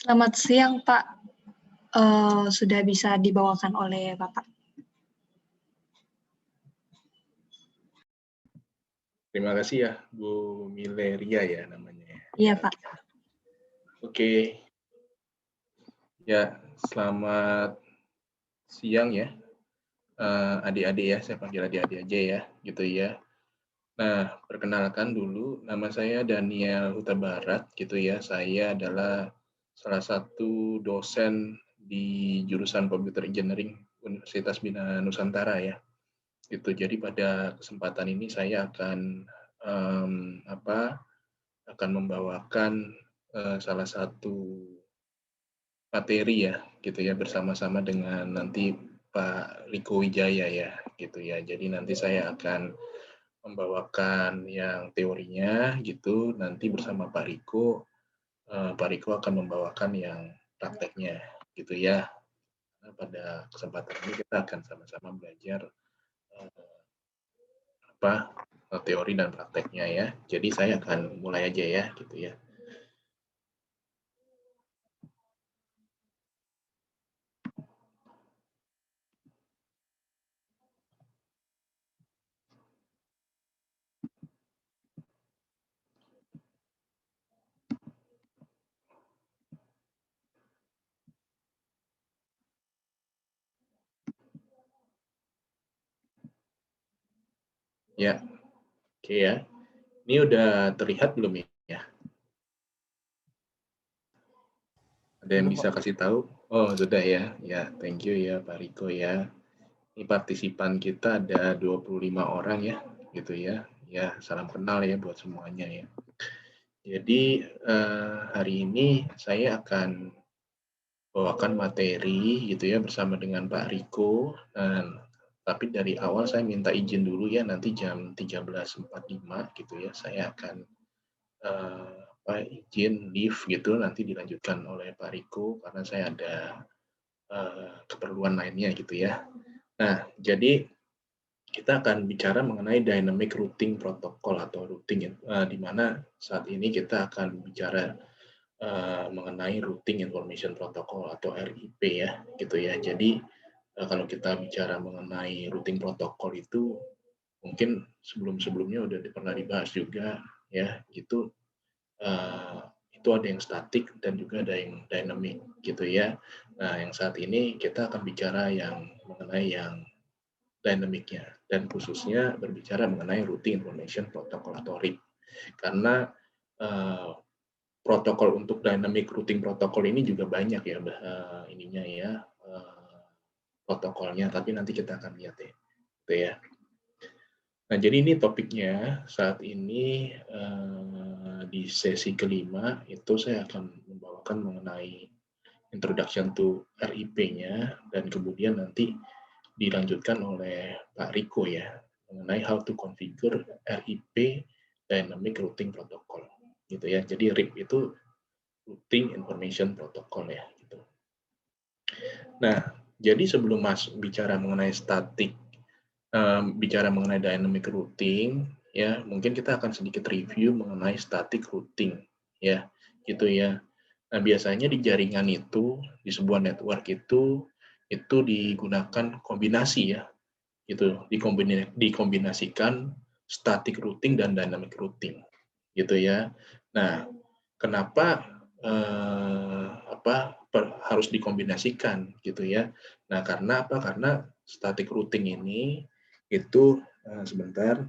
Selamat siang, Pak. Sudah bisa dibawakan oleh Bapak. Terima kasih ya, Bu Mileria ya namanya. Iya, Pak. Oke. Ya, selamat siang ya, adik-adik ya, saya panggil adik-adik aja ya, gitu ya. Nah, perkenalkan dulu, nama saya Daniel Huta Barat, gitu ya. Saya adalah salah satu dosen di jurusan Computer Engineering Universitas Bina Nusantara ya. Gitu. Jadi pada kesempatan ini saya akan akan membawakan salah satu materi ya, gitu ya, bersama-sama dengan nanti Pak Riko Wijaya ya, gitu ya. Jadi nanti saya akan membawakan yang teorinya gitu, nanti bersama Pak Riko akan membawakan yang prakteknya, gitu ya. Nah, pada kesempatan ini kita akan sama-sama belajar teori dan prakteknya ya. Jadi saya akan mulai aja ya, gitu ya. Ya, oke ya. Ini udah terlihat belum ya? Ada yang bisa kasih tahu? Oh, sudah ya. Ya, thank you ya Pak Riko ya. Ini partisipan kita ada 25 orang ya, gitu ya. Ya, salam kenal ya buat semuanya ya. Jadi hari ini saya akan bawakan materi gitu ya bersama dengan Pak Riko. Tapi dari awal saya minta izin dulu ya, nanti jam 13.45 gitu ya, saya akan izin leave gitu, nanti dilanjutkan oleh Pak Riko karena saya ada keperluan lainnya gitu ya. Nah, jadi kita akan bicara mengenai dynamic routing protocol atau routing, di mana saat ini kita akan bicara mengenai routing information protocol atau RIP ya, gitu ya. Jadi kalau kita bicara mengenai routing protocol itu mungkin sebelum-sebelumnya udah pernah dibahas juga ya, gitu. Itu ada yang statik dan juga ada yang dynamic gitu ya. Nah, yang saat ini kita akan bicara yang mengenai yang dynamicnya dan khususnya berbicara mengenai routing information protocol atau RIP. Karena protokol untuk dynamic routing protocol ini juga banyak ya ininya ya protokolnya, tapi nanti kita akan lihat ya. Gitu ya. Nah, jadi ini topiknya saat ini di sesi kelima itu saya akan membawakan mengenai introduction to RIP-nya dan kemudian nanti dilanjutkan oleh Pak Riko ya mengenai how to configure RIP Dynamic Routing Protocol gitu ya. Jadi RIP itu Routing Information Protocol ya gitu. Nah, jadi sebelum bicara mengenai static, bicara mengenai dynamic routing ya, mungkin kita akan sedikit review mengenai static routing ya, gitu ya. Nah, biasanya di jaringan itu, di sebuah network itu digunakan kombinasi ya, gitu, dikombinasikan static routing dan dynamic routing, gitu ya. Nah, kenapa harus dikombinasikan, gitu ya? Nah, karena apa? Karena static routing ini itu sebentar.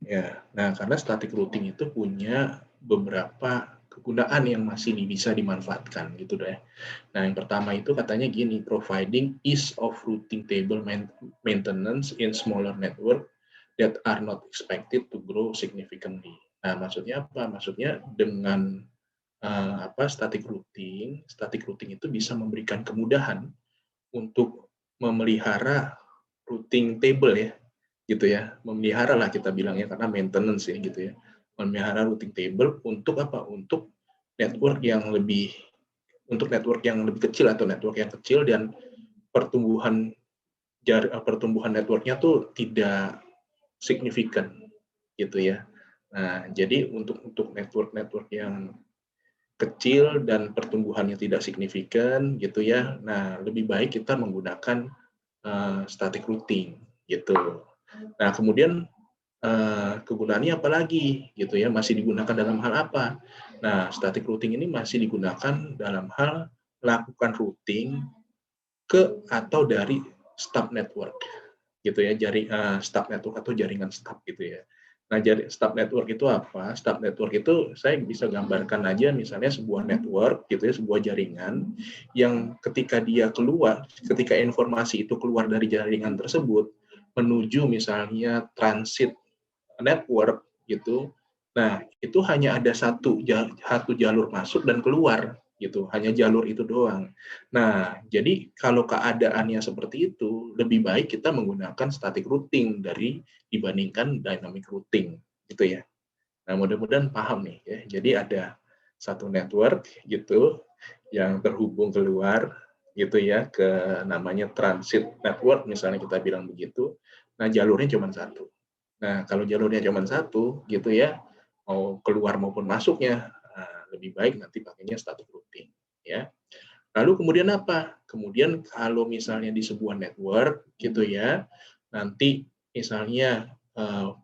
Ya, nah karena static routing itu punya beberapa kegunaan yang masih bisa dimanfaatkan gitu deh. Nah, yang pertama itu katanya gini, providing ease of routing table maintenance in smaller network that are not expected to grow significantly. Nah, maksudnya apa? Maksudnya dengan static routing itu bisa memberikan kemudahan untuk memelihara routing table ya, gitu ya, memelihara lah kita bilangnya karena maintenance ya gitu ya, memelihara routing table untuk apa? Untuk network yang lebih kecil atau network yang kecil dan pertumbuhan networknya tuh tidak signifikan gitu ya. Nah, jadi untuk network yang kecil dan pertumbuhannya tidak signifikan gitu ya. Nah, lebih baik kita menggunakan static routing gitu. Nah, kemudian kegunaannya apa lagi gitu ya? Masih digunakan dalam hal apa? Nah, static routing ini masih digunakan dalam hal melakukan routing ke atau dari stub network gitu ya, stub network atau jaringan stub gitu ya. Nah, stub network itu apa? Stub network itu saya bisa gambarkan aja misalnya sebuah network gitu ya, sebuah jaringan yang ketika ketika informasi itu keluar dari jaringan tersebut menuju misalnya transit network gitu. Nah, itu hanya ada satu jalur masuk dan keluar gitu, hanya jalur itu doang. Nah, jadi kalau keadaannya seperti itu, lebih baik kita menggunakan static routing dibandingkan dynamic routing gitu ya. Nah, mudah-mudahan paham nih ya. Jadi ada satu network gitu yang terhubung keluar gitu ya ke namanya transit network misalnya kita bilang begitu. Nah, jalurnya cuma satu. Nah, kalau jalurnya cuma satu, gitu ya, mau keluar maupun masuknya, lebih baik nanti pakainya static routing, ya. Lalu kemudian apa? Kemudian kalau misalnya di sebuah network, gitu ya, nanti misalnya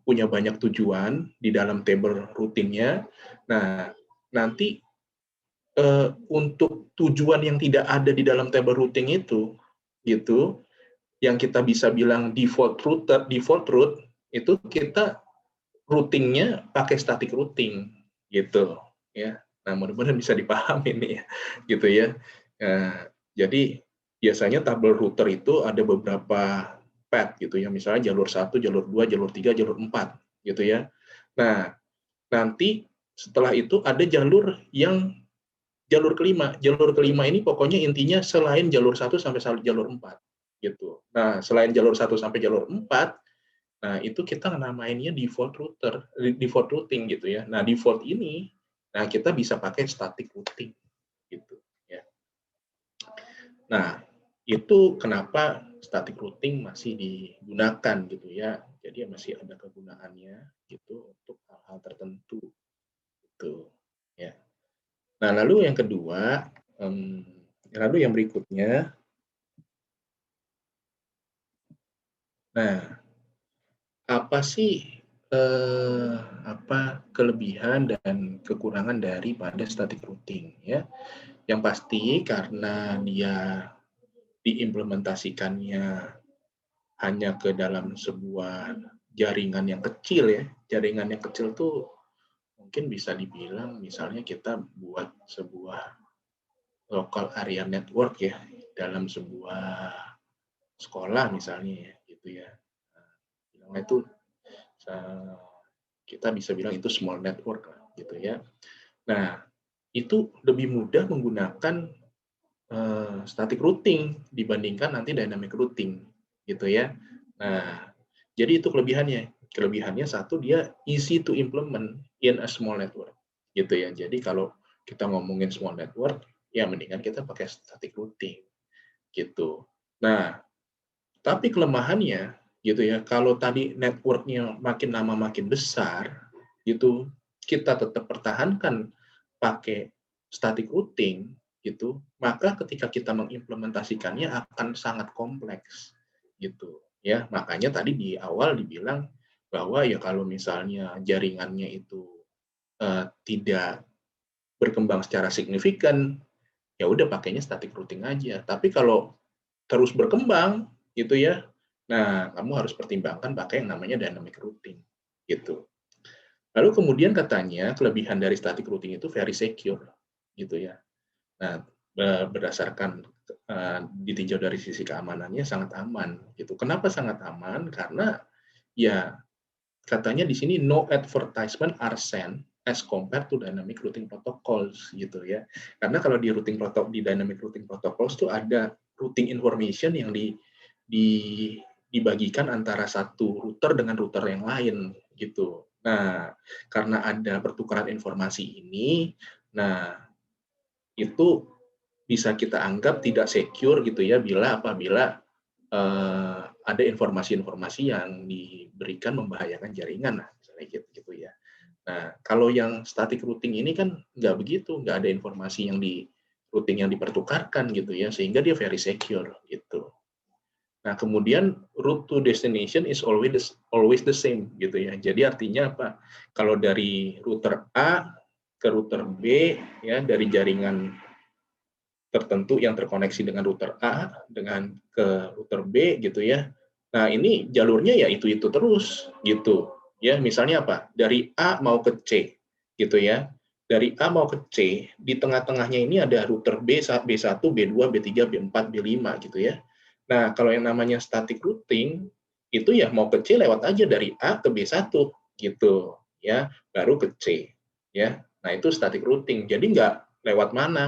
punya banyak tujuan di dalam table routingnya. Nah, nanti untuk tujuan yang tidak ada di dalam table routing itu, gitu, yang kita bisa bilang default route, itu kita routingnya pakai static routing gitu ya. Nah, mudah-mudahan bisa dipahami nih ya, gitu ya. Jadi biasanya tabel router itu ada beberapa path gitu ya, misalnya jalur 1, jalur 2, jalur 3, jalur 4 gitu ya. Nah, nanti setelah itu ada jalur kelima. Jalur kelima ini pokoknya intinya selain jalur 1 sampai jalur 4 gitu. Nah, selain jalur 1 sampai jalur 4, nah, itu kita namainnya default routing gitu ya. Nah, default ini, nah kita bisa pakai static routing gitu ya. Nah, itu kenapa static routing masih digunakan gitu ya. Jadi masih ada kegunaannya gitu untuk hal-hal tertentu gitu ya. Nah, lalu yang kedua, lalu yang berikutnya, nah apa sih kelebihan dan kekurangan daripada static routing ya? Yang pasti karena dia diimplementasikannya hanya ke dalam sebuah jaringan yang kecil ya. Jaringan yang kecil tuh mungkin bisa dibilang misalnya kita buat sebuah local area network ya dalam sebuah sekolah misalnya ya gitu ya. Nah, itu kita bisa bilang itu small network lah gitu ya. Nah, itu lebih mudah menggunakan static routing dibandingkan nanti dynamic routing gitu ya. Nah, jadi itu kelebihannya. Kelebihannya satu, dia easy to implement in a small network gitu ya. Jadi kalau kita ngomongin small network, ya mendingan kita pakai static routing gitu. Nah, tapi kelemahannya gitu ya, kalau tadi networknya makin lama makin besar gitu, kita tetap pertahankan pakai static routing gitu, maka ketika kita mengimplementasikannya akan sangat kompleks gitu ya. Makanya tadi di awal dibilang bahwa ya kalau misalnya jaringannya itu tidak berkembang secara signifikan, ya udah pakainya static routing aja. Tapi kalau terus berkembang gitu ya, nah kamu harus pertimbangkan pakai yang namanya dynamic routing gitu. Lalu kemudian katanya kelebihan dari static routing itu very secure gitu ya. Nah, berdasarkan ditinjau dari sisi keamanannya sangat aman gitu. Kenapa sangat aman? Karena ya katanya di sini no advertisement are sent as compared to dynamic routing protocols gitu ya. Karena kalau di dynamic routing protocols tuh ada routing information yang dibagikan antara satu router dengan router yang lain gitu. Nah, karena ada pertukaran informasi ini, nah itu bisa kita anggap tidak secure gitu ya apabila ada informasi-informasi yang diberikan membahayakan jaringan, nah, misalnya gitu ya. Nah, kalau yang static routing ini kan nggak begitu, nggak ada informasi yang di routing yang dipertukarkan gitu ya, sehingga dia very secure gitu. Nah, kemudian route to destination is always the same gitu ya. Jadi artinya apa? Kalau dari router A ke router B ya, dari jaringan tertentu yang terkoneksi dengan router A dengan ke router B gitu ya. Nah, ini jalurnya ya itu terus gitu. Ya, misalnya apa? Dari A mau ke C gitu ya. Dari A mau ke C, di tengah-tengahnya ini ada router B1, B2, B3, B4, B5 gitu ya. Nah, kalau yang namanya static routing itu ya mau ke C lewat aja dari A ke B1 gitu ya, baru ke C ya. Nah, itu static routing. Jadi nggak lewat mana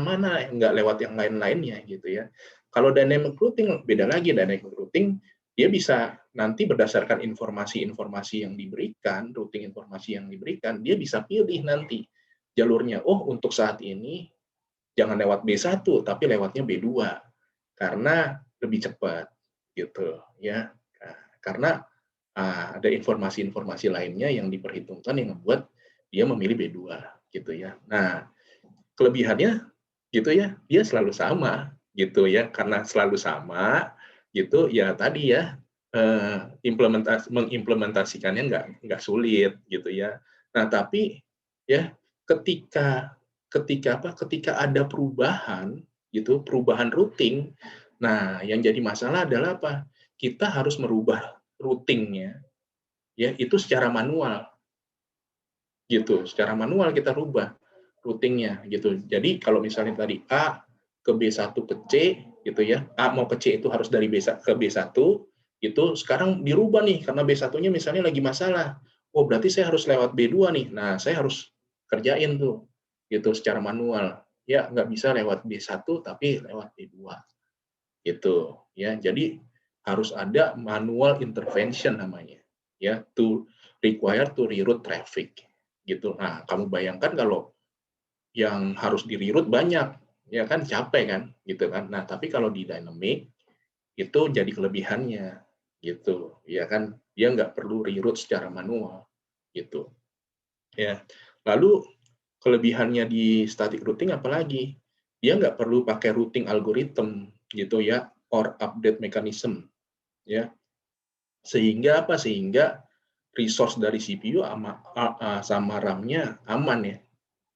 nggak lewat yang lain-lainnya gitu ya. Kalau dynamic routing beda lagi. Dynamic routing dia bisa nanti berdasarkan informasi-informasi yang diberikan, routing informasi yang diberikan, dia bisa pilih nanti jalurnya. Oh, untuk saat ini jangan lewat B1 tapi lewatnya B2 karena lebih cepat gitu ya. Nah, karena ada informasi-informasi lainnya yang diperhitungkan yang membuat dia memilih B2 gitu ya. Nah, kelebihannya gitu ya, dia selalu sama gitu ya, karena selalu sama gitu ya tadi ya, mengimplementasikannya nggak sulit gitu ya. Nah, tapi ya ketika ketika apa, ketika ada perubahan gitu, perubahan routing, nah yang jadi masalah adalah apa, kita harus merubah routing-nya ya itu secara manual gitu, secara manual kita rubah routing-nya gitu. Jadi kalau misalnya tadi A ke B1 ke C gitu ya, A mau ke C itu harus dari ke B1, itu sekarang dirubah nih karena B1-nya misalnya lagi masalah. Oh, berarti saya harus lewat B2 nih. Nah, saya harus kerjain tuh gitu secara manual. Ya, nggak bisa lewat B1 tapi lewat B2 gitu ya. Jadi harus ada manual intervention namanya ya, to require to reroute traffic gitu. Nah, kamu bayangkan kalau yang harus di-reroute banyak, ya kan capek kan, gitu kan. Nah, tapi kalau di dynamic itu jadi kelebihannya, gitu. Ya kan, dia nggak perlu reroute secara manual, gitu. Ya. Lalu kelebihannya di static routing apalagi? Dia nggak perlu pakai routing algorithm, gitu ya, or update mechanism, ya. Sehingga apa? Sehingga resource dari CPU sama RAM-nya aman ya,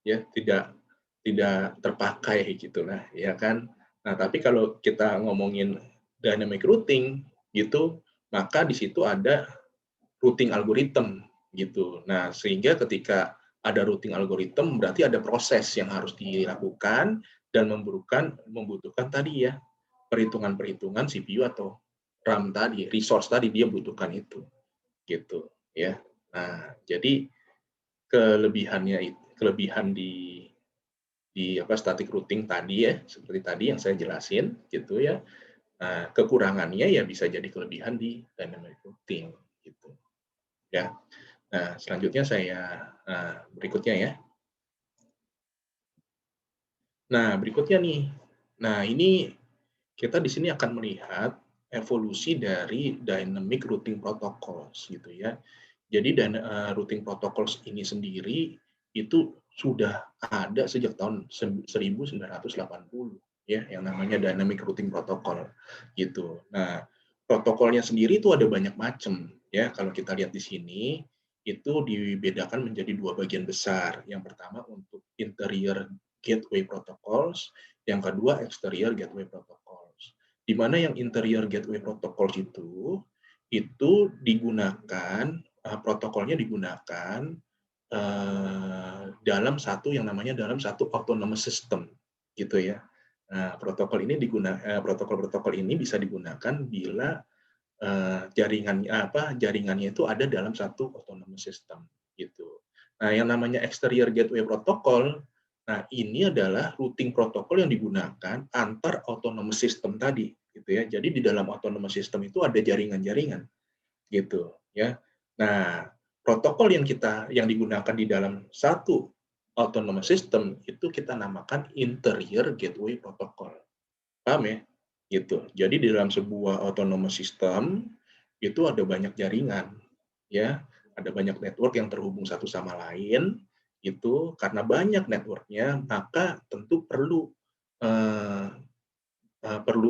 ya tidak tidak terpakai gitu lah ya kan. Nah, tapi kalau kita ngomongin dynamic routing gitu, maka di situ ada routing algorithm gitu. Nah, sehingga ketika ada routing algorithm berarti ada proses yang harus dilakukan dan membutuhkan tadi ya perhitungan-perhitungan CPU atau RAM tadi, resource tadi dia butuhkan itu gitu ya. Nah, jadi kelebihan di apa static routing tadi ya, seperti tadi yang saya jelasin gitu ya. Nah, kekurangannya ya bisa jadi kelebihan di dynamic routing gitu ya. Nah, selanjutnya berikutnya ya. Nah, berikutnya nih. Nah, ini kita di sini akan melihat evolusi dari dynamic routing protocols gitu ya. Jadi routing protocols ini sendiri itu sudah ada sejak tahun 1980 ya, yang namanya dynamic routing protocol gitu. Nah, protokolnya sendiri itu ada banyak macam ya. Kalau kita lihat di sini itu dibedakan menjadi dua bagian besar. Yang pertama untuk interior gateway protocols, yang kedua exterior gateway protocols. Di mana yang interior gateway protocols itu digunakan protokolnya digunakan dalam satu autonomous system gitu ya. Nah, protokol-protokol ini bisa digunakan bila jaringannya itu ada dalam satu autonomous system gitu. Nah, yang namanya exterior gateway protocol, nah ini adalah routing protokol yang digunakan antar autonomous system tadi gitu ya. Jadi di dalam autonomous system itu ada jaringan-jaringan gitu ya. Nah, protokol yang digunakan di dalam satu autonomous system itu kita namakan interior gateway protocol. Paham ya? Gitu. Jadi di dalam sebuah autonomous system itu ada banyak jaringan ya. ada banyak network yang terhubung satu sama lain, itu karena banyak networknya, maka tentu perlu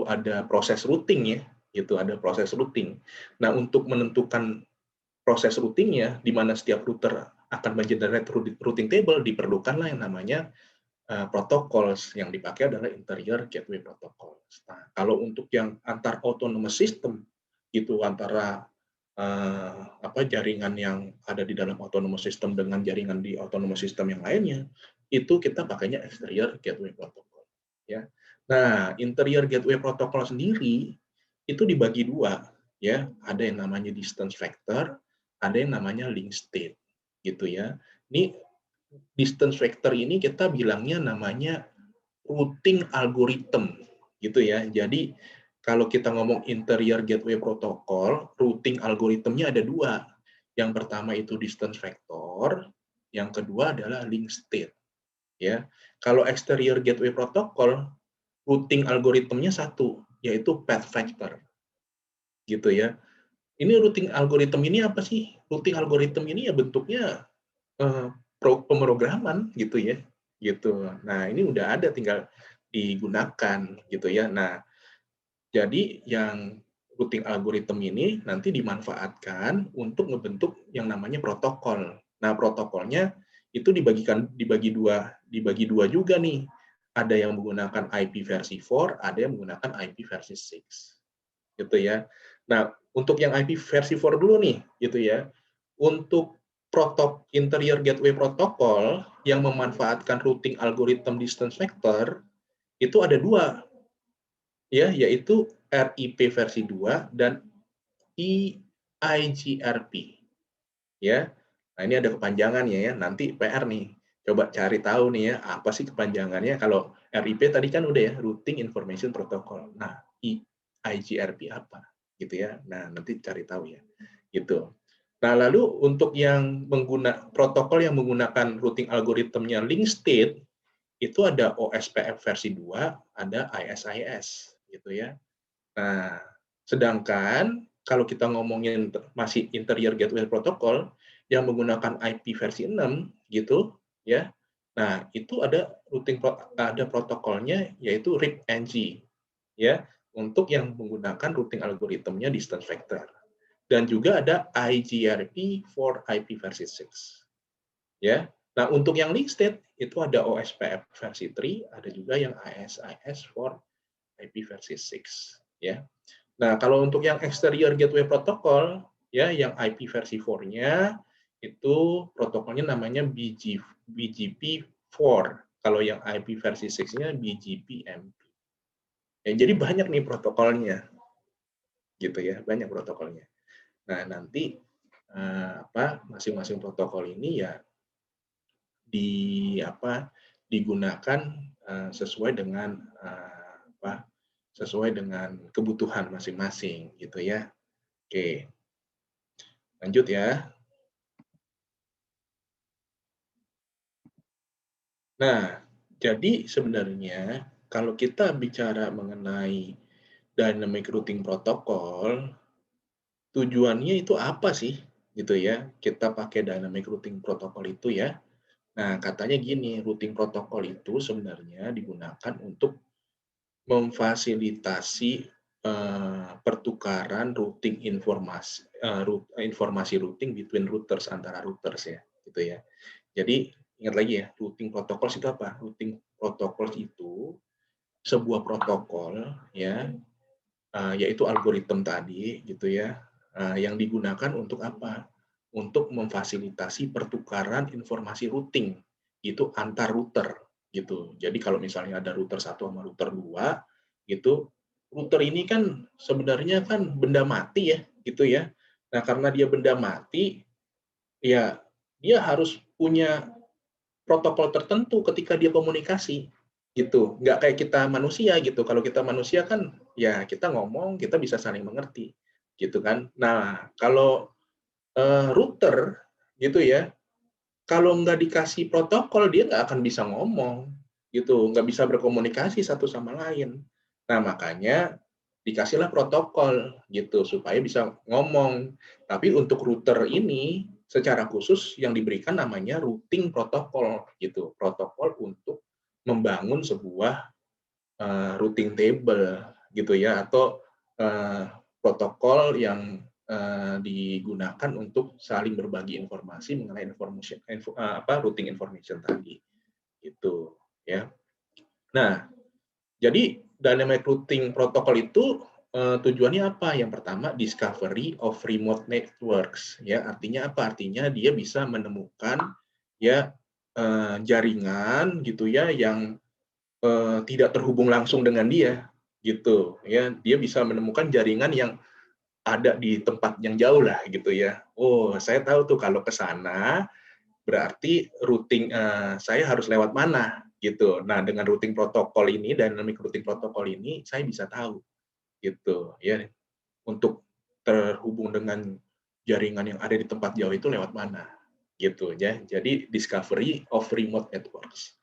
ada proses routing ya, gitu, ada proses routing. Nah, untuk menentukan proses routingnya, di mana setiap router akan mengenerate routing table, diperlukanlah yang namanya protocols. Yang dipakai adalah interior gateway protocols. Nah, kalau untuk yang antar autonomous system, gitu, antara jaringan yang ada di dalam autonomous system dengan jaringan di autonomous system yang lainnya, itu kita pakainya exterior gateway protocol. Ya. Nah, interior gateway protocol sendiri itu dibagi dua, ya. Ada yang namanya distance vector, ada yang namanya link state, gitu ya. Ini distance vector ini kita bilangnya namanya routing algorithm, gitu ya. Jadi kalau kita ngomong interior gateway protocol, routing algoritmnya ada dua. Yang pertama itu distance vector, yang kedua adalah link state. Ya, kalau exterior gateway protocol, routing algoritmnya satu, yaitu path vector, gitu ya. Ini routing algorithm ini apa sih? Routing algorithm ini ya bentuknya pemrograman, gitu ya, gitu. Nah, ini udah ada, tinggal digunakan, gitu ya. Nah, jadi yang routing algorithm ini nanti dimanfaatkan untuk ngebentuk yang namanya protokol. Nah, protokolnya itu dibagi dua juga nih. Ada yang menggunakan IP versi 4, ada yang menggunakan IP versi 6. Gitu ya. Nah, untuk yang IP versi 4 dulu nih, gitu ya. Untuk interior gateway protocol yang memanfaatkan routing algorithm distance vector itu ada dua, ya, yaitu RIP versi 2 dan EIGRP, ya. Nah, ini ada kepanjangannya ya, nanti PR nih, coba cari tahu nih ya, apa sih kepanjangannya. Kalau RIP tadi kan udah ya, Routing Information Protocol. Nah, EIGRP apa, gitu ya. Nah, nanti cari tahu ya, gitu. Nah, lalu untuk yang protokol yang menggunakan routing algoritmnya link state, itu ada OSPF versi 2, ada ISIS, gitu ya. Nah, sedangkan kalau kita ngomongin masih interior gateway protocol yang menggunakan IP versi 6, gitu ya. Nah, itu ada protokolnya, yaitu RIP-NG, ya, untuk yang menggunakan routing algoritmnya distance vector. Dan juga ada IGRP for IP versi 6. Ya. Nah, untuk yang link state itu ada OSPF versi 3, ada juga yang ISIS for IP versi 6, ya. Nah, kalau untuk yang exterior gateway protocol, ya, yang IP versi 4-nya itu protokolnya namanya BGP4. Kalau yang IP versi 6-nya BGP-MP. Ya, jadi banyak nih protokolnya, gitu ya, banyak protokolnya. Nah, nanti masing-masing protokol ini ya digunakan sesuai dengan kebutuhan masing-masing, gitu ya. Oke, lanjut ya. Nah, jadi sebenarnya kalau kita bicara mengenai dynamic routing protocol, tujuannya itu apa sih, gitu ya? Kita pakai dynamic routing protocol itu ya. Nah, katanya gini, routing protocol itu sebenarnya digunakan untuk memfasilitasi pertukaran routing informasi routing between routers, antara routers ya, gitu ya. Jadi ingat lagi ya, routing protocols itu apa? Routing protocols itu sebuah protokol ya, yaitu algoritma tadi, gitu ya, yang digunakan untuk apa? Untuk memfasilitasi pertukaran informasi routing itu antar router, gitu. Jadi kalau misalnya ada router 1 sama router 2, gitu, router ini kan sebenarnya kan benda mati ya, gitu ya. Nah, karena dia benda mati, ya dia harus punya protokol tertentu ketika dia komunikasi, gitu. Nggak kayak kita manusia gitu. Kalau kita manusia kan ya kita ngomong, kita bisa saling mengerti, gitu kan. Nah, kalau router gitu ya, kalau nggak dikasih protokol dia nggak akan bisa ngomong, gitu, nggak bisa berkomunikasi satu sama lain. Nah, makanya dikasihlah protokol gitu supaya bisa ngomong. Tapi untuk router ini secara khusus yang diberikan namanya routing protokol gitu, protokol untuk membangun sebuah routing table gitu ya, atau protokol yang digunakan untuk saling berbagi informasi mengenai routing information tadi gitu ya. Nah, jadi dynamic routing protocol itu tujuannya apa? Yang pertama, discovery of remote networks ya. Artinya apa? Artinya dia bisa menemukan ya jaringan gitu ya yang tidak terhubung langsung dengan dia gitu ya. Dia bisa menemukan jaringan yang ada di tempat yang jauh lah gitu ya. Oh, saya tahu tuh kalau ke sana berarti routing saya harus lewat mana gitu. Nah, dengan routing protokol ini, dynamic routing protokol ini, saya bisa tahu gitu ya, untuk terhubung dengan jaringan yang ada di tempat jauh itu lewat mana gitu ya. Jadi discovery of remote networks.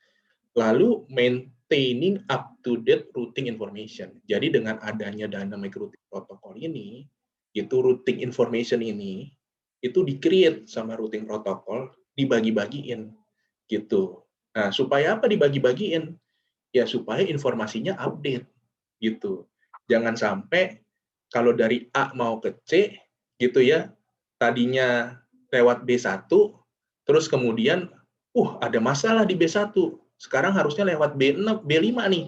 Lalu maintaining up to date routing information. Jadi dengan adanya dynamic routing protocol ini, itu routing information ini itu di-create sama routing protokol, dibagi-bagiin gitu. Nah, supaya apa dibagi-bagiin? Ya supaya informasinya update gitu. Jangan sampai kalau dari A mau ke C gitu ya, tadinya lewat B1, terus kemudian ada masalah di B1. Sekarang harusnya lewat B6, B5 nih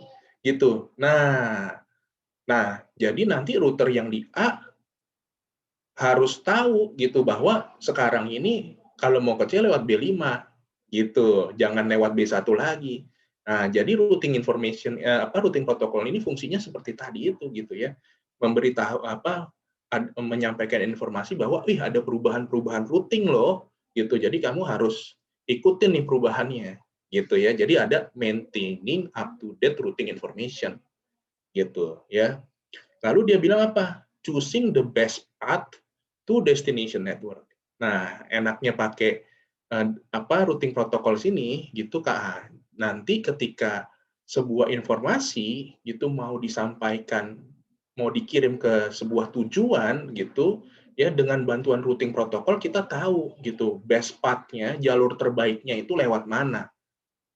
gitu. Nah, jadi nanti router yang di A harus tahu gitu bahwa sekarang ini kalau mau ke C lewat B5 gitu, jangan lewat B1 lagi. Nah, jadi routing protokol ini fungsinya seperti tadi itu gitu ya. Memberitahu menyampaikan informasi bahwa ada perubahan-perubahan routing loh gitu. Jadi kamu harus ikutin nih perubahannya gitu ya. Jadi ada maintaining up to date routing information gitu ya. Lalu dia bilang apa? Choosing the best path to destination network. Nah, enaknya pakai routing protokol sini gitu Kak. Nanti ketika sebuah informasi itu mau disampaikan, mau dikirim ke sebuah tujuan gitu, ya dengan bantuan routing protokol kita tahu gitu best path-nya, jalur terbaiknya itu lewat mana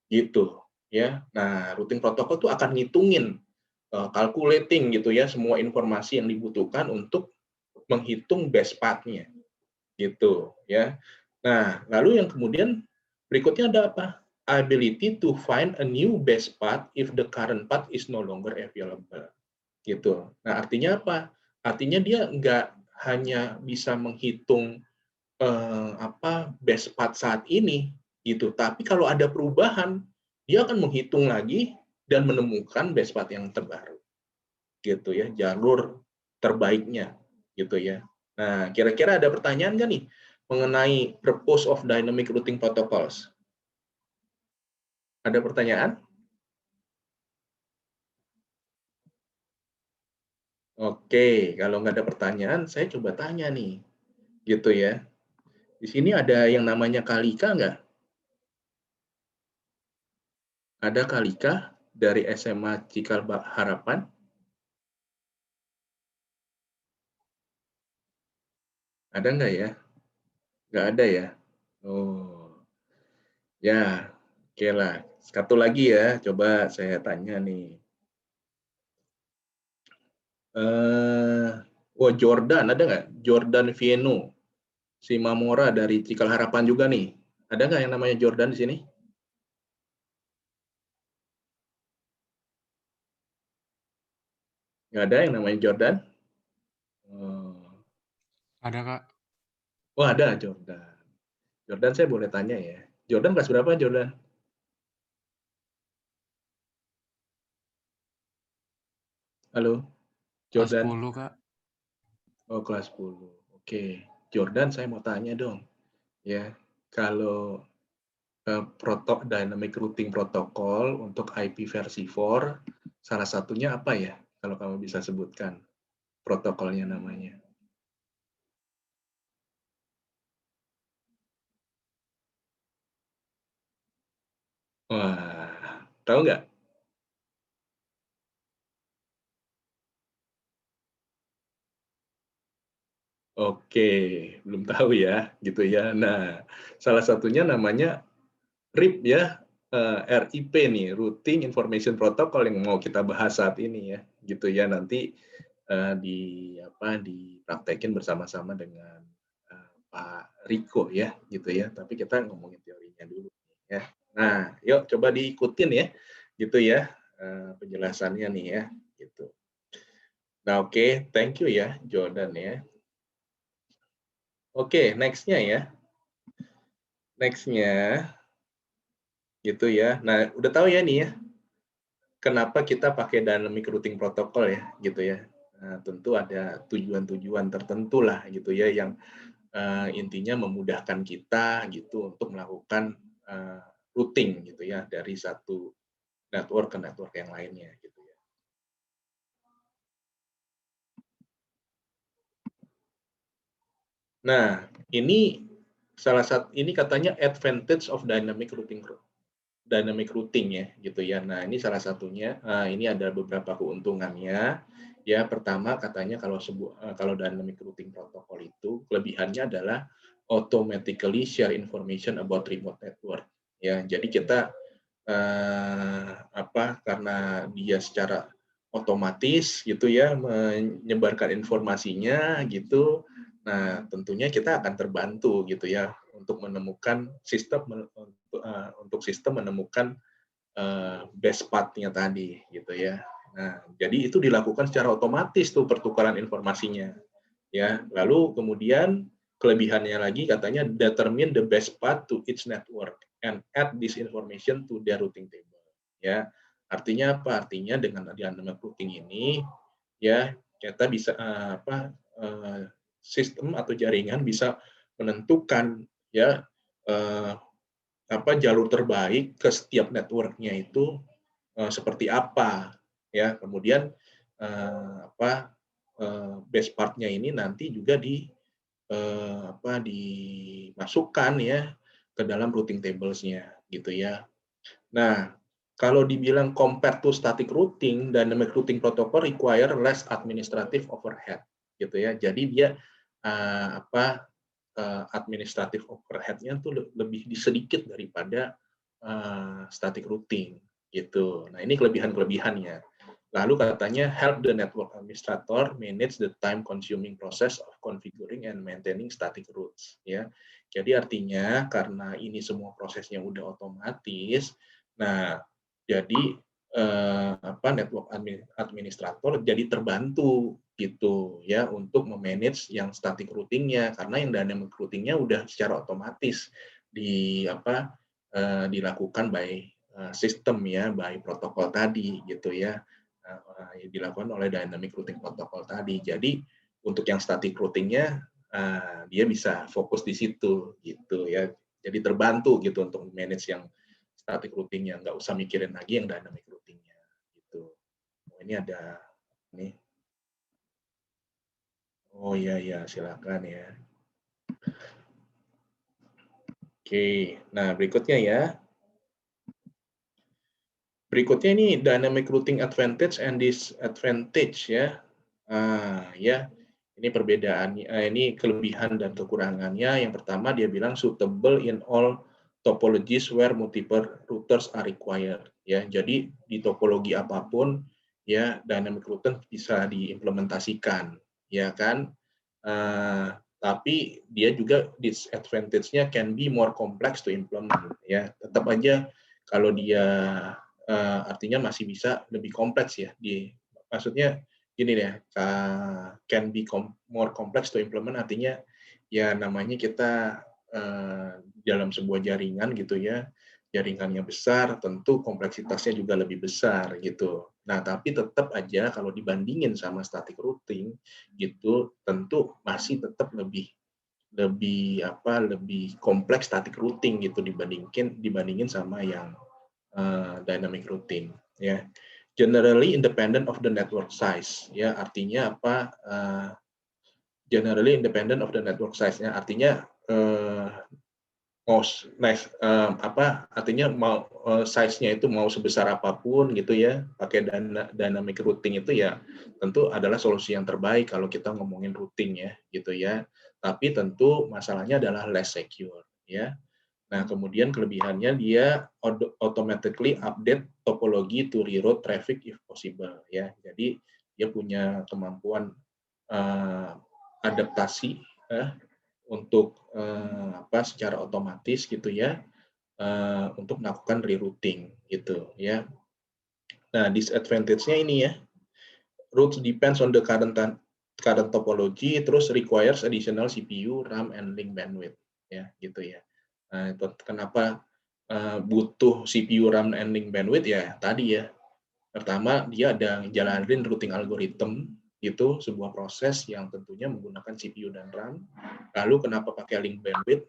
gitu ya. Nah, routing protokol tuh akan ngitungin calculating gitu ya semua informasi yang dibutuhkan untuk menghitung best path-nya gitu ya. Nah, lalu yang kemudian berikutnya ada apa? Ability to find a new best path if the current path is no longer available gitu. Nah, artinya apa? Artinya dia nggak hanya bisa menghitung best path saat ini gitu, tapi kalau ada perubahan dia akan menghitung lagi dan menemukan best path yang terbaru gitu ya, jalur terbaiknya gitu ya. Nah, kira-kira ada pertanyaan nggak nih mengenai purpose of dynamic routing protocols? Ada pertanyaan? Oke, kalau nggak ada pertanyaan, saya coba tanya nih, gitu ya. Di sini ada yang namanya Kalika nggak? Ada Kalika dari SMA Cikal Harapan? Ada nggak ya? Nggak ada ya? Oh, ya, oke lah. Satu lagi ya, coba saya tanya nih. Jordan, ada nggak? Jordan Vieno, si Mamora dari Cikal Harapan juga nih. Ada nggak yang namanya Jordan di sini? Nggak ada yang namanya Jordan? Oh, Ada, Kak. ada Jordan. Jordan saya boleh tanya ya. Jordan kelas berapa Jordan? Halo, Kelas Jordan. 10, Kak. Oh, kelas 10. Oke. Jordan, saya mau tanya dong. Ya, kalau dynamic routing protocol untuk IP versi 4, salah satunya apa ya? Kalau kamu bisa sebutkan protokolnya namanya. Wah, tahu nggak? Oke, belum tahu ya, gitu ya. Nah, salah satunya namanya RIP ya, RIP nih, Routing Information Protocol yang mau kita bahas saat ini ya, gitu ya. Nanti di apa dipraktekin bersama-sama dengan Pak Riko ya, gitu ya. Tapi kita ngomongin teorinya dulu ya. Nah, yuk coba diikutin ya, gitu ya penjelasannya nih ya, gitu. Nah, oke, thank you ya, Jordan ya. Oke, next-nya ya. Next-nya, gitu ya. Nah, udah tahu ya nih ya, kenapa kita pakai Dynamic Routing Protocol ya, gitu ya. Nah, tentu ada tujuan-tujuan tertentu lah, gitu ya, yang intinya memudahkan kita gitu untuk melakukan routing gitu ya dari satu network ke network yang lainnya gitu ya. Nah, ini salah satu ini katanya advantage of dynamic routing ya gitu ya. Nah, ini salah satunya ini ada beberapa keuntungannya. Ya, pertama katanya kalau dynamic routing protocol itu kelebihannya adalah automatically share information about remote network. Ya, jadi kita karena dia secara otomatis gitu ya menyebarkan informasinya gitu. Nah, tentunya kita akan terbantu gitu ya untuk menemukan sistem menemukan best path-nya tadi gitu ya. Nah, jadi itu dilakukan secara otomatis tuh pertukaran informasinya ya. Lalu kemudian kelebihannya lagi katanya determine the best path to each network and add this information to their routing table. Ya, artinya apa? Artinya dengan dynamic routing ini ya kita bisa sistem atau jaringan bisa menentukan ya jalur terbaik ke setiap networknya itu seperti apa ya. Kemudian best part-nya ini nanti juga dimasukkan ya ke dalam routing tables-nya gitu ya. Nah, kalau dibilang compared to static routing, dynamic routing protocol require less administrative overhead gitu ya. Jadi dia administrative overhead-nya tuh lebih sedikit daripada static routing gitu. Nah, ini kelebihan-kelebihannya. Lalu katanya help the network administrator manage the time consuming process of configuring and maintaining static routes ya. Jadi artinya karena ini semua prosesnya udah otomatis, nah jadi network administrator jadi terbantu gitu ya untuk memanage yang static routing-nya, karena yang dynamic routing-nya udah secara otomatis dilakukan by sistem ya, by protokol tadi gitu ya. Dilakukan oleh dynamic routing protocol tadi. Jadi untuk yang static routing-nya dia bisa fokus di situ gitu ya. Jadi terbantu gitu untuk manage yang static routing-nya, nggak usah mikirin lagi yang dynamic routing-nya gitu. Oh, ini ada nih. Oh iya ya, silakan ya. Oke, nah berikutnya ya. Berikutnya ini dynamic routing advantage and disadvantage ya. Ya, ini perbedaan, ini kelebihan dan kekurangannya. Yang pertama dia bilang suitable in all topologies where multiple routers are required. Ya, jadi di topologi apapun ya dynamic routing bisa diimplementasikan, ya kan? Tapi dia juga disadvantage-nya can be more complex to implement. Ya, tetap aja kalau dia artinya masih bisa lebih kompleks ya. Maksudnya gini deh, can be more complex to implement artinya ya namanya kita dalam sebuah jaringan gitu ya, jaringannya besar, tentu kompleksitasnya juga lebih besar gitu. Nah, tapi tetap aja kalau dibandingin sama static routing gitu, tentu masih tetap lebih kompleks static routing gitu dibandingin sama yang dynamic routing ya. Generally independent of the network size ya, artinya apa? Generally independent of the network size-nya artinya artinya mau size-nya itu mau sebesar apapun gitu ya, pakai dynamic routing itu ya tentu adalah solusi yang terbaik kalau kita ngomongin routing ya gitu ya. Tapi tentu masalahnya adalah less secure ya. Nah, kemudian kelebihannya dia automatically update topologi to reroute traffic if possible ya. Jadi dia punya kemampuan adaptasi untuk secara otomatis gitu ya untuk melakukan rerouting gitu ya. Nah, disadvantage-nya ini ya, routes depends on the current topology, terus requires additional CPU, RAM, and link bandwidth ya gitu ya. Nah, itu kenapa butuh CPU, RAM, and link bandwidth ya tadi ya. Pertama, dia ada jalanin routing algorithm itu sebuah proses yang tentunya menggunakan CPU dan RAM. Lalu kenapa pakai link bandwidth?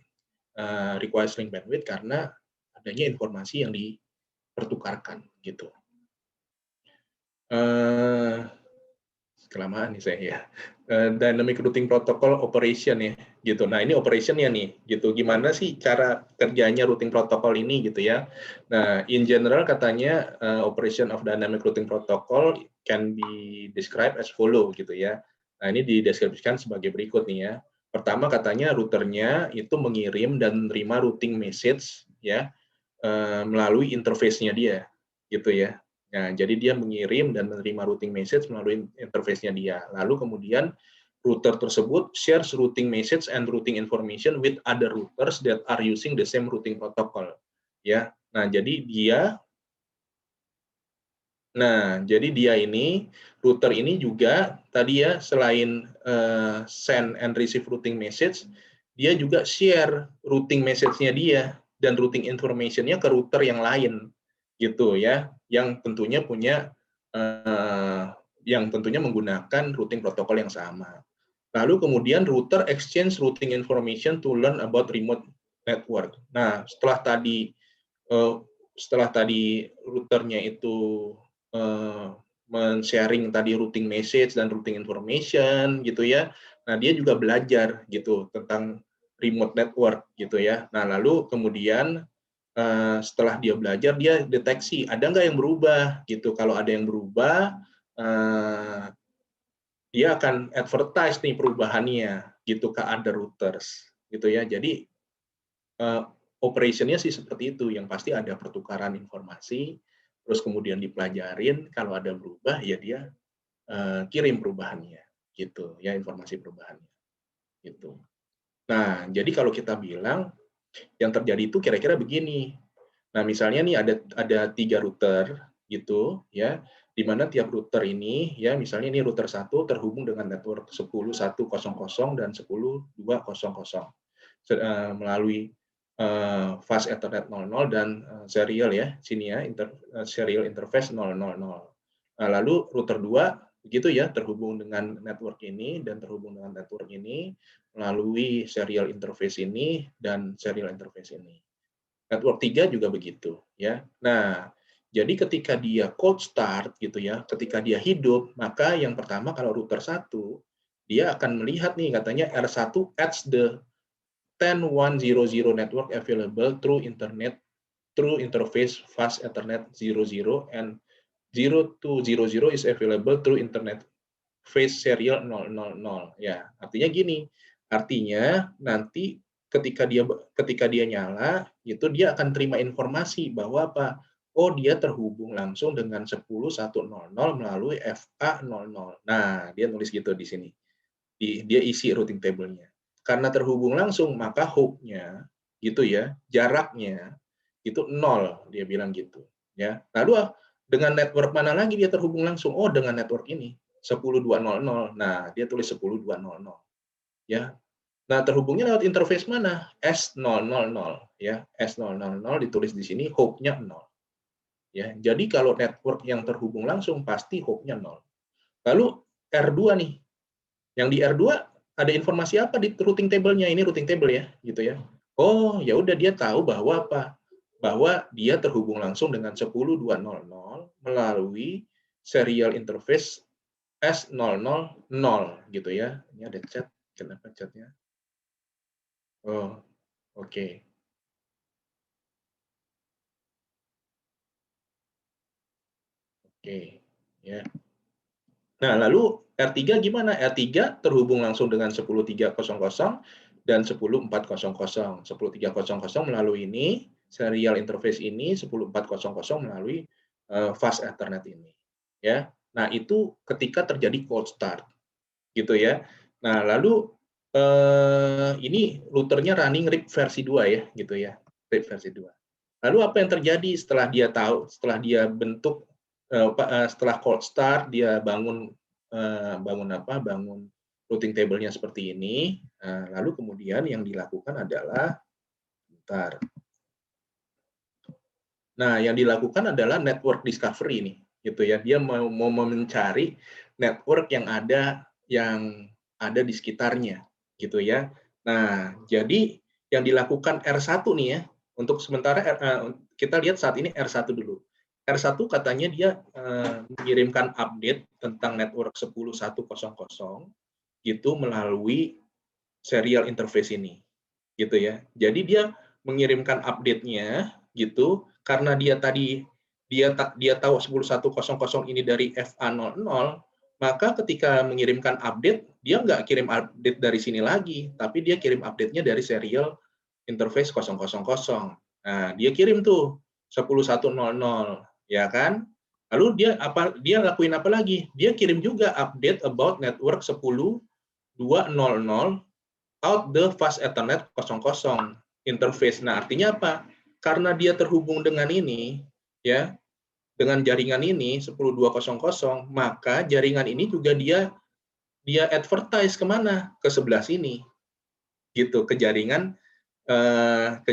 Requires link bandwidth karena adanya informasi yang dipertukarkan gitu. Kelamaan nih saya ya. Dynamic routing protocol operation ya gitu. Nah, ini operationnya nih gitu. Gimana sih cara kerjanya routing protocol ini gitu ya. Nah, in general katanya operation of dynamic routing protocol can be described as follow gitu ya. Nah, ini dideskripsikan sebagai berikut nih ya. Pertama katanya routernya itu mengirim dan menerima routing message ya melalui interface-nya dia gitu ya. Nah, jadi dia mengirim dan menerima routing message melalui interface-nya dia. Lalu kemudian router tersebut shares routing message and routing information with other routers that are using the same routing protocol. Ya. Nah, jadi dia ini router ini juga tadi ya selain send and receive routing message, dia juga share routing message-nya dia dan routing information-nya ke router yang lain gitu ya, yang tentunya menggunakan routing protokol yang sama. Lalu kemudian router exchange routing information to learn about remote network. Nah, setelah tadi routernya itu men-sharing tadi routing message dan routing information gitu ya. Nah, dia juga belajar gitu tentang remote network gitu ya. Nah, lalu kemudian setelah dia belajar, dia deteksi ada nggak yang berubah gitu. Kalau ada yang berubah, dia akan advertise nih perubahannya gitu ke other routers gitu ya. Jadi operation-nya sih seperti itu, yang pasti ada pertukaran informasi, terus kemudian dipelajarin, kalau ada berubah ya dia kirim perubahannya gitu ya, informasi perubahannya gitu. Nah, jadi kalau kita bilang yang terjadi itu kira-kira begini. Nah, misalnya nih ada 3 router gitu ya, di mana tiap router ini ya, misalnya ini router 1 terhubung dengan network 10.100 dan 10.200 melalui fast Ethernet 00 dan serial ya, sini ya, serial interface 000. Nah, lalu router 2 begitu ya, terhubung dengan network ini dan terhubung dengan network ini melalui serial interface ini dan serial interface ini. Network 3 juga begitu ya. Nah, jadi ketika dia cold start gitu ya, ketika dia hidup, maka yang pertama kalau router 1 dia akan melihat nih katanya R1 adds the 10.100 network available through interface fast Ethernet 00 and 0200 is available through internet face serial 000 ya. Artinya gini, artinya nanti ketika dia nyala itu dia akan terima informasi bahwa apa? Oh, dia terhubung langsung dengan 10.100 melalui FA00. Nah, dia nulis gitu di sini. Dia isi routing table-nya. Karena terhubung langsung, maka hop-nya gitu ya, jaraknya itu 0, dia bilang gitu. Ya. Lalu dengan network mana lagi dia terhubung langsung? Oh, dengan network ini, 10.200. Nah, dia tulis 10.200. Ya. Nah, terhubungnya lewat interface mana? S000 ya. S000 ditulis di sini, hop-nya 0. Ya. Jadi kalau network yang terhubung langsung pasti hop-nya 0. Lalu R2 nih. Yang di R2 ada informasi apa di routing table-nya? Ini routing table ya, gitu ya. Oh, ya udah dia tahu bahwa apa? Bahwa dia terhubung langsung dengan 10.200 melalui serial interface S000 gitu ya. Ini ada chat, kenapa chatnya? Oh, oke. Oke, ya. Nah, lalu R3 gimana? R3 terhubung langsung dengan 10300 dan 10400. 10300 melalui ini, serial interface ini, 10400 melalui fast Ethernet ini. Ya. Nah, itu ketika terjadi cold start. Gitu ya. Nah, lalu ini routernya running RIP versi 2 ya, gitu ya. RIP versi 2. Lalu apa yang terjadi setelah dia tahu, setelah dia bentuk setelah cold start, dia bangun bangun routing table-nya seperti ini. Lalu kemudian yang dilakukan adalah Nah, yang dilakukan adalah network discovery nih, gitu ya. Dia mau mencari network yang ada di sekitarnya, gitu ya. Nah, jadi yang dilakukan R1 nih ya, untuk sementara kita lihat saat ini R1 dulu. R1 katanya dia mengirimkan update tentang network 10100 gitu melalui serial interface ini, gitu ya. Jadi dia mengirimkan update-nya gitu karena dia tahu 10100 ini dari FA00, maka ketika mengirimkan update dia nggak kirim update dari sini lagi, tapi dia kirim update-nya dari serial interface 000. Nah, dia kirim tuh 10100, ya kan? Lalu dia lakuin apa lagi? Dia kirim juga update about network 10200 out the fast Ethernet 00 interface. Nah, artinya apa? Karena dia terhubung dengan ini, ya, dengan jaringan ini 10200, maka jaringan ini juga dia advertise kemana? Ke sebelah sini, gitu, ke jaringan yang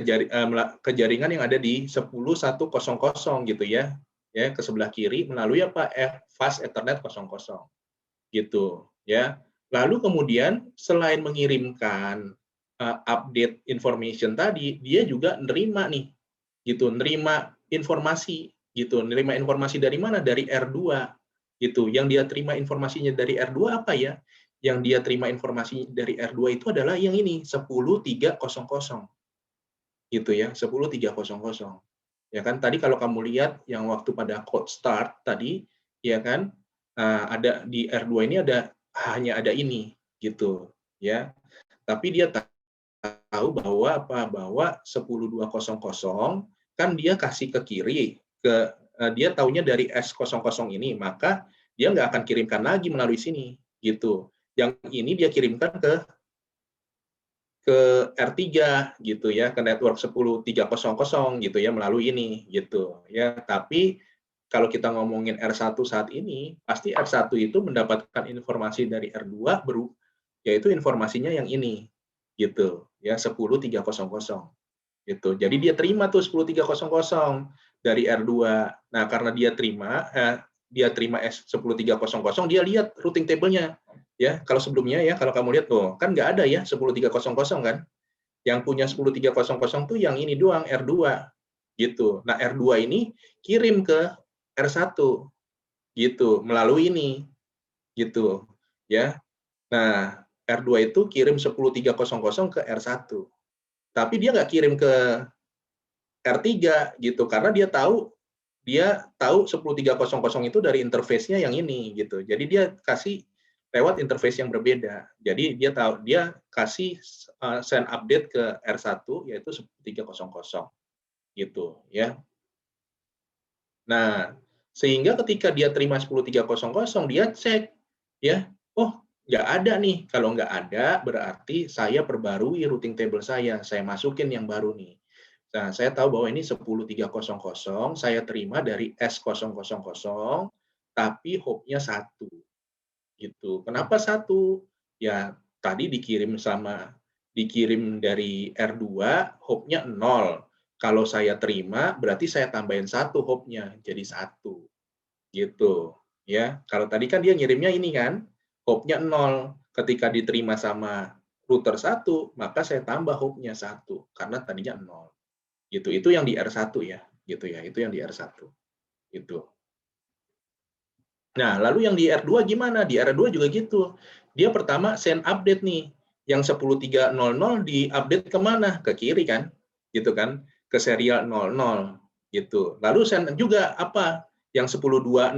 ada di 10100 gitu ya, ke sebelah kiri melalui apa? Fast Ethernet 00, gitu, ya. Lalu kemudian selain mengirimkan update information tadi, dia juga nerima nih, gitu, nerima informasi, gitu, nerima informasi dari mana? Dari R2, gitu. Yang dia terima informasinya dari R2 apa ya? Yang dia terima informasi dari R2 itu adalah yang ini, 10300, gitu ya, 10300. Ya kan, tadi kalau kamu lihat yang waktu pada cold start tadi, ya kan, ada di R2 ini hanya ada ini, gitu, ya. Tapi dia tahu bahwa 10200 kan dia kasih ke kiri, dia taunya dari S00 ini, maka dia nggak akan kirimkan lagi melalui sini, gitu. Yang ini dia kirimkan ke R3 gitu ya, ke network 10300 gitu ya, melalui ini gitu ya. Tapi kalau kita ngomongin R1 saat ini, pasti R1 itu mendapatkan informasi dari R2 yaitu informasinya yang ini gitu ya, 10300 gitu. Jadi dia terima tuh 10300 dari R2. Nah, karena dia terima S10300, dia lihat routing table-nya. Ya, kalau sebelumnya ya, kalau kamu lihat tuh, kan nggak ada ya 10300 kan. Yang punya 10300 tuh yang ini doang, R2 gitu. Nah, R2 ini kirim ke R1 gitu, melalui ini gitu ya. Nah, R2 itu kirim 10300 ke R1. Tapi dia nggak kirim ke R3 gitu, karena dia tahu 10300 itu dari interface-nya yang ini gitu. Jadi dia kasih lewat interface yang berbeda. Jadi dia kasih send update ke R1 yaitu 10300 gitu ya. Nah, sehingga ketika dia terima 10300 dia cek ya, oh nggak ada nih. Kalau nggak ada berarti saya perbarui routing table saya masukin yang baru nih. Nah, saya tahu bahwa ini 10300 saya terima dari S000, tapi hop-nya 1. Gitu. Kenapa 1? Ya, tadi dikirim dari R2, hop-nya 0. Kalau saya terima, berarti saya tambahin 1 hop-nya, jadi 1. Gitu. Ya, kalau tadi kan dia ngirimnya ini kan, hop-nya 0. Ketika diterima sama router 1, maka saya tambah hop-nya 1, karena tadinya 0. Gitu. Itu yang di R1 ya, gitu ya. Itu yang di R1. Gitu. Nah, lalu yang di R2 gimana? Di R2 juga gitu. Dia pertama send update nih. Yang 10300 di-update kemana? Ke kiri kan? Gitu kan? Ke serial 00. Gitu. Lalu send juga apa? yang 10200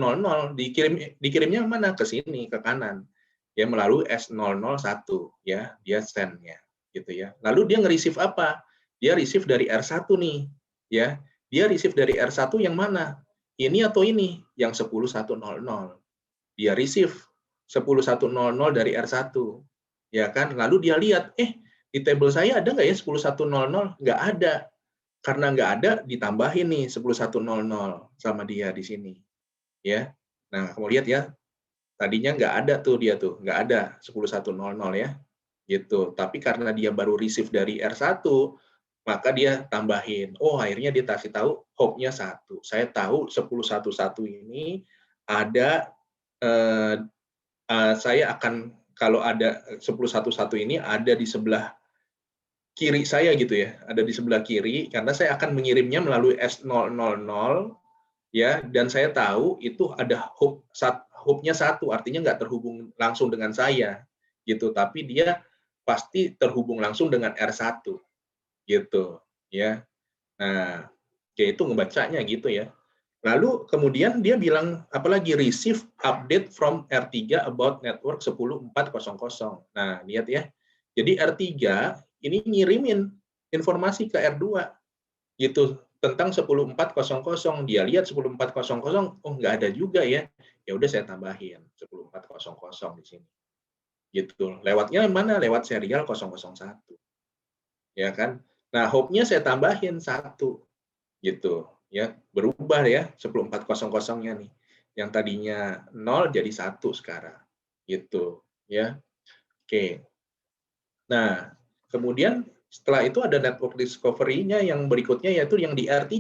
dikirimnya mana? Ke sini, ke kanan. Ya, melalui S001 ya, dia send-nya gitu ya. Lalu dia nge-receive apa? Dia receive dari R1 nih, ya. Dia receive dari R1 yang mana? Ini atau ini? Yang 10100. Dia receive 10100 dari R1. Ya kan? Lalu dia lihat, di table saya ada nggak ya 10100? Nggak ada. Karena nggak ada, ditambahin nih 10100 sama dia di sini. Ya. Nah, kamu lihat ya, tadinya nggak ada tuh dia tuh, nggak ada 10100 ya. Gitu. Tapi karena dia baru receive dari R1, maka dia tambahin. Oh, akhirnya dia kasih tahu hop-nya 1. Saya tahu 10111 ini ada saya akan kalau ada 10111 ini ada di sebelah kiri saya gitu ya, ada di sebelah kiri karena saya akan mengirimnya melalui S000 ya, dan saya tahu itu ada hop-nya 1, artinya nggak terhubung langsung dengan saya gitu, tapi dia pasti terhubung langsung dengan R1 gitu ya. Nah, kayak itu ngebacanya gitu ya. Lalu kemudian dia bilang apalagi receive update from R3 about network 10400. Nah, lihat ya. Jadi R3 ini ngirimin informasi ke R2 gitu tentang 10400. Dia lihat 10400, oh nggak ada juga ya. Ya udah saya tambahin 10400 di sini. Gitu. Lewatnya mana? Lewat serial 001. Ya kan? Nah, hop-nya saya tambahin 1 gitu ya, berubah ya 10400-nya nih, yang tadinya 0 jadi 1 sekarang gitu ya. Oke, nah kemudian setelah itu ada network discovery-nya yang berikutnya, yaitu yang di R3.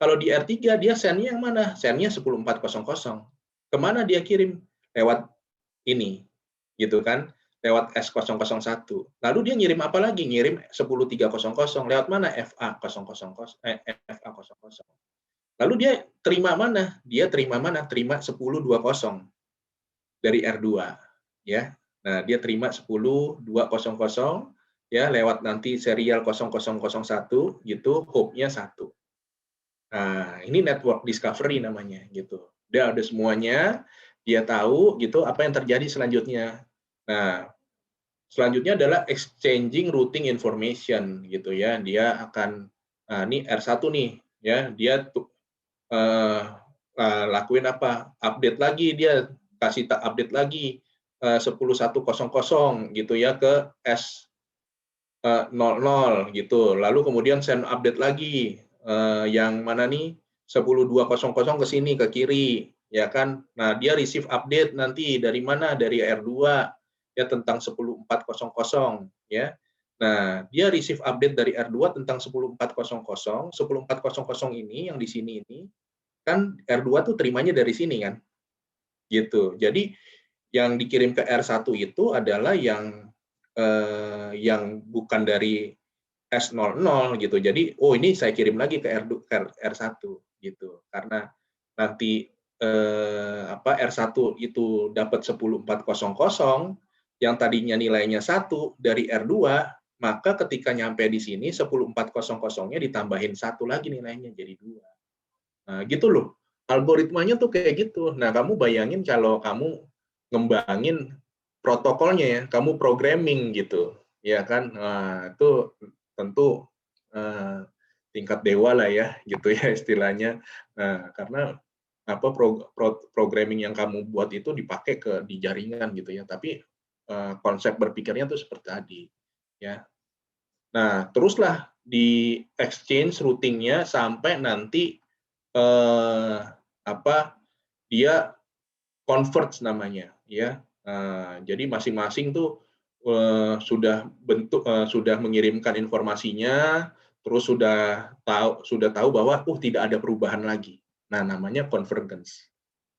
Kalau di R3 dia send-nya yang mana? Send-nya 10400. Kemana dia kirim? Lewat ini gitu kan, lewat S001. Lalu dia ngirim apa lagi? Ngirim 10300 lewat mana? FA000. Lalu dia terima mana? Dia terima mana? Terima 1020 dari R2 ya. Nah, dia terima 10200 ya lewat nanti serial 0001 gitu, hop-nya 1. Nah, ini network discovery namanya gitu. Dia ada semuanya, dia tahu gitu apa yang terjadi selanjutnya. Nah, selanjutnya adalah exchanging routing information gitu ya. Dia akan ini R1 nih ya, dia lakuin apa? Update lagi, dia kasih update lagi 10100 gitu ya ke S00 gitu. Lalu kemudian send update lagi yang mana nih 10200 ke sini ke kiri ya kan. Nah, dia receive update nanti dari mana? Dari R2 ya tentang 10400 ya. Nah, dia receive update dari R2 tentang 10400. 10400 ini yang di sini ini kan R2 tuh terimanya dari sini kan. Gitu. Jadi yang dikirim ke R1 itu adalah yang bukan dari S00 gitu. Jadi, oh ini saya kirim lagi ke R1 gitu. Karena nanti R1 itu dapat 10400 yang tadinya nilainya 1 dari R2, maka ketika nyampe di sini 10400-nya ditambahin 1 lagi nilainya jadi 2. Nah, gitu loh. Algoritmanya tuh kayak gitu. Nah, kamu bayangin kalau kamu ngembangin protokolnya ya, kamu programming gitu. Ya kan? Nah, itu tentu tingkat dewa lah ya, gitu ya istilahnya. Nah, karena apa programming yang kamu buat itu dipakai di jaringan gitu ya. Tapi konsep berpikirnya tuh seperti tadi, ya. Nah, teruslah di exchange routingnya sampai nanti dia converge namanya ya. Jadi masing-masing tuh sudah mengirimkan informasinya, terus sudah tahu bahwa tidak ada perubahan lagi. Nah, namanya convergence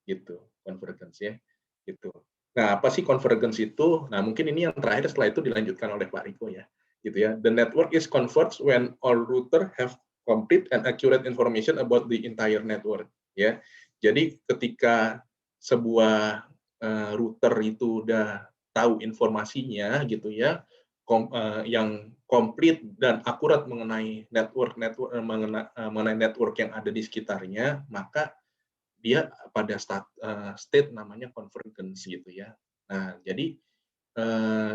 gitu, convergence ya gitu. Nah, apa sih convergence itu? Nah, mungkin ini yang terakhir, setelah itu dilanjutkan oleh Pak Riko ya gitu ya. The network is converged when all router have complete and accurate information about the entire network ya. Jadi ketika sebuah router itu udah tahu informasinya gitu ya, yang komplit dan akurat mengenai network yang ada di sekitarnya, maka dia pada state namanya convergence gitu ya. Nah, jadi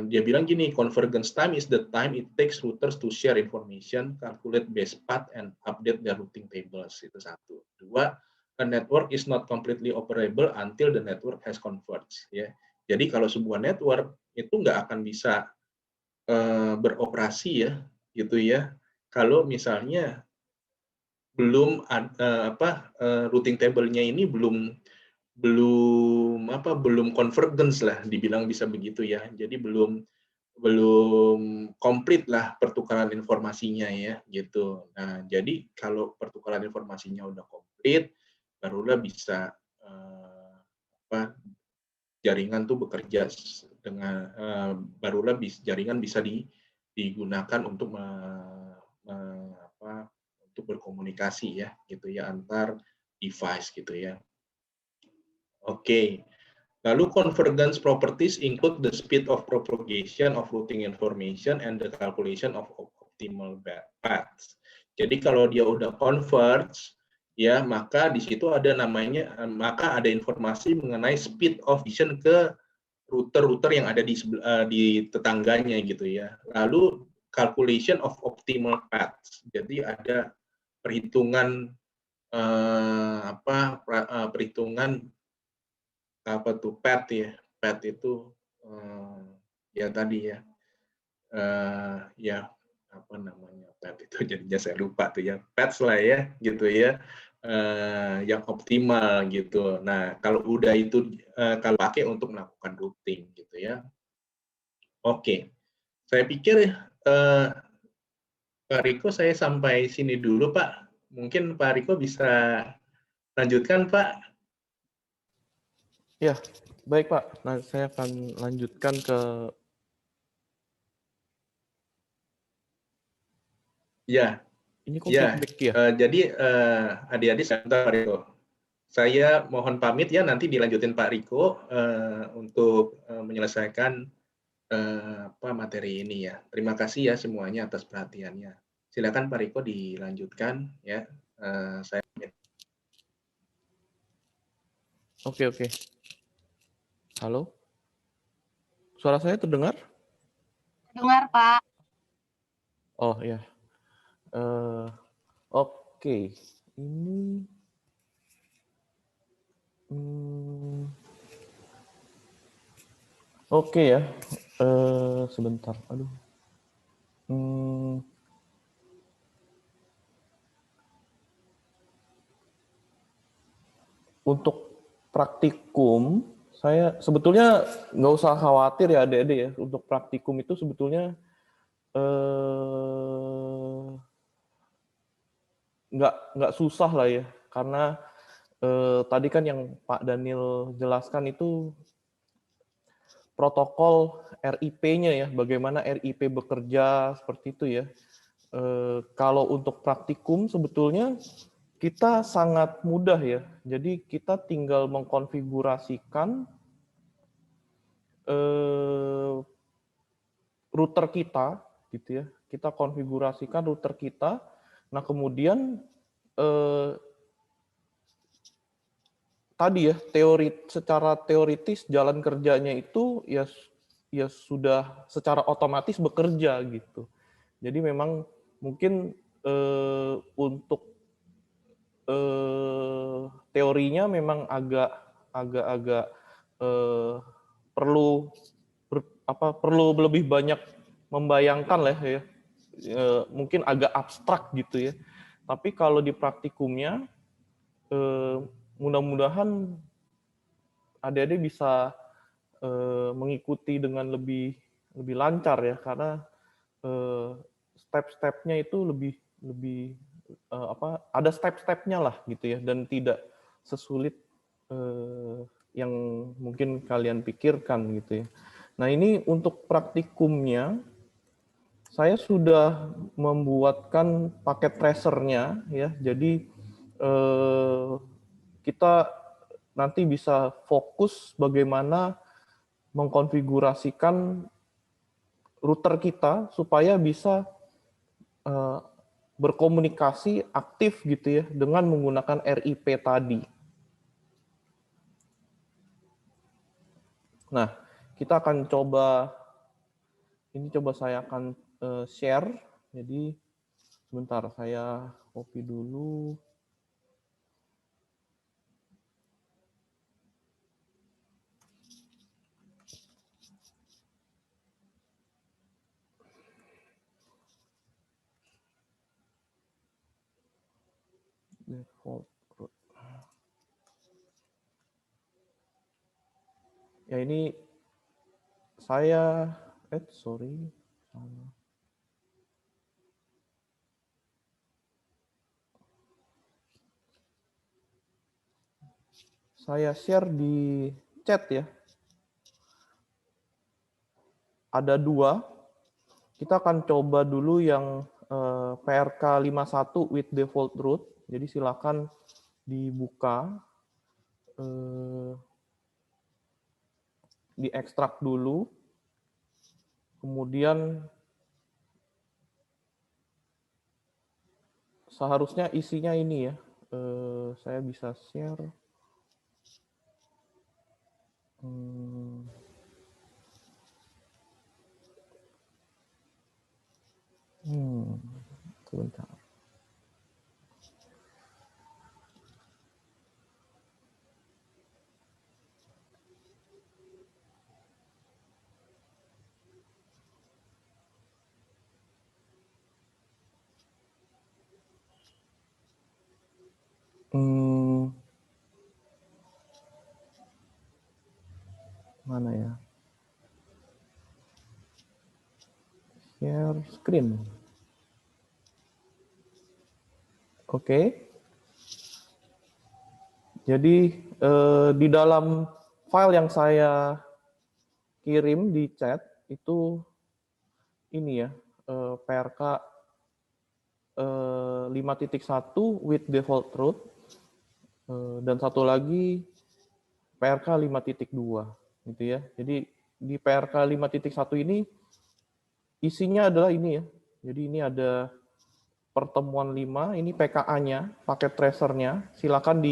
dia bilang gini, convergence time is the time it takes routers to share information, calculate best path, and update their routing tables. Itu satu. Dua, a network is not completely operable until the network has converged. Ya. Jadi kalau sebuah network itu nggak akan bisa beroperasi ya, gitu ya, kalau misalnya belum routing table-nya ini belum convergence lah, dibilang bisa begitu ya. Jadi belum komplit lah pertukaran informasinya ya, gitu. Nah, jadi kalau pertukaran informasinya udah komplit, barulah bisa jaringan tuh bekerja dengan barulah jaringan bisa digunakan untuk untuk berkomunikasi ya, gitu ya, antar device gitu ya. Oke. Lalu convergence properties include the speed of propagation of routing information and the calculation of optimal paths. Jadi kalau dia udah converge, ya maka di situ ada ada informasi mengenai speed of vision ke router-router yang ada di tetangganya gitu ya. Lalu calculation of optimal paths. Jadi ada perhitungan perhitungan apa tuh path ya, path itu ya tadi ya ya apa namanya path itu jadinya saya lupa tuh ya, paths lah ya gitu ya, yang optimal gitu. Nah kalau udah itu kalau pakai untuk melakukan routing gitu ya. Oke, saya pikir Pak Riko saya sampai sini dulu Pak. Mungkin Pak Riko bisa lanjutkan Pak. Ya, baik Pak. Nah, saya akan lanjutkan ke... Ya, Ini kok ya. feedback ya? Jadi adik-adik sebentar Pak Riko. Saya mohon pamit ya, nanti dilanjutin Pak Riko untuk menyelesaikan materi ini ya. Terima kasih ya semuanya atas perhatiannya. Silakan Pak Riko dilanjutkan ya. Saya Oke. Halo? Suara saya terdengar? Dengar, Pak. Oh ya. Oke. Ini... Oke ya. Sebentar. Aduh. Untuk praktikum, saya sebetulnya nggak usah khawatir ya adik-adik ya. Untuk praktikum itu sebetulnya nggak susah lah ya. Karena tadi kan yang Pak Daniel jelaskan itu protokol RIP-nya ya, bagaimana RIP bekerja seperti itu ya. Kalau untuk praktikum sebetulnya kita sangat mudah ya. Jadi kita tinggal mengkonfigurasikan router kita, gitu ya. Kita konfigurasikan router kita. Nah kemudian tadi ya secara teoritis jalan kerjanya itu ya sudah secara otomatis bekerja gitu. Jadi memang mungkin untuk teorinya memang agak perlu lebih banyak membayangkan lah ya, mungkin agak abstrak gitu ya. Tapi kalau di praktikumnya mudah-mudahan adik-adik bisa mengikuti dengan lebih lancar ya, karena step-stepnya itu lebih ada step-stepnya lah gitu ya, dan tidak sesulit yang mungkin kalian pikirkan gitu ya. Nah ini untuk praktikumnya saya sudah membuatkan paket tracernya ya, jadi kita nanti bisa fokus bagaimana mengkonfigurasikan router kita supaya bisa berkomunikasi aktif gitu ya dengan menggunakan RIP tadi. Nah, kita akan coba, saya akan share. Jadi sebentar, saya copy dulu. Default root. Ya ini saya, sorry. Saya share di chat ya. Ada 2. Kita akan coba dulu yang PRK 51 with default root. Jadi silakan dibuka, diekstrak dulu. Kemudian seharusnya isinya ini ya. Saya bisa share. Sebentar. Mana ya? Share screen. Oke. Jadi di dalam file yang saya kirim di chat itu ini ya, PRK 5.1 with default root, dan satu lagi PRK 5.2 gitu ya. Jadi di PRK 5.1 ini isinya adalah ini ya. Jadi ini ada pertemuan 5, ini PKA-nya, paket tracer-nya. Silakan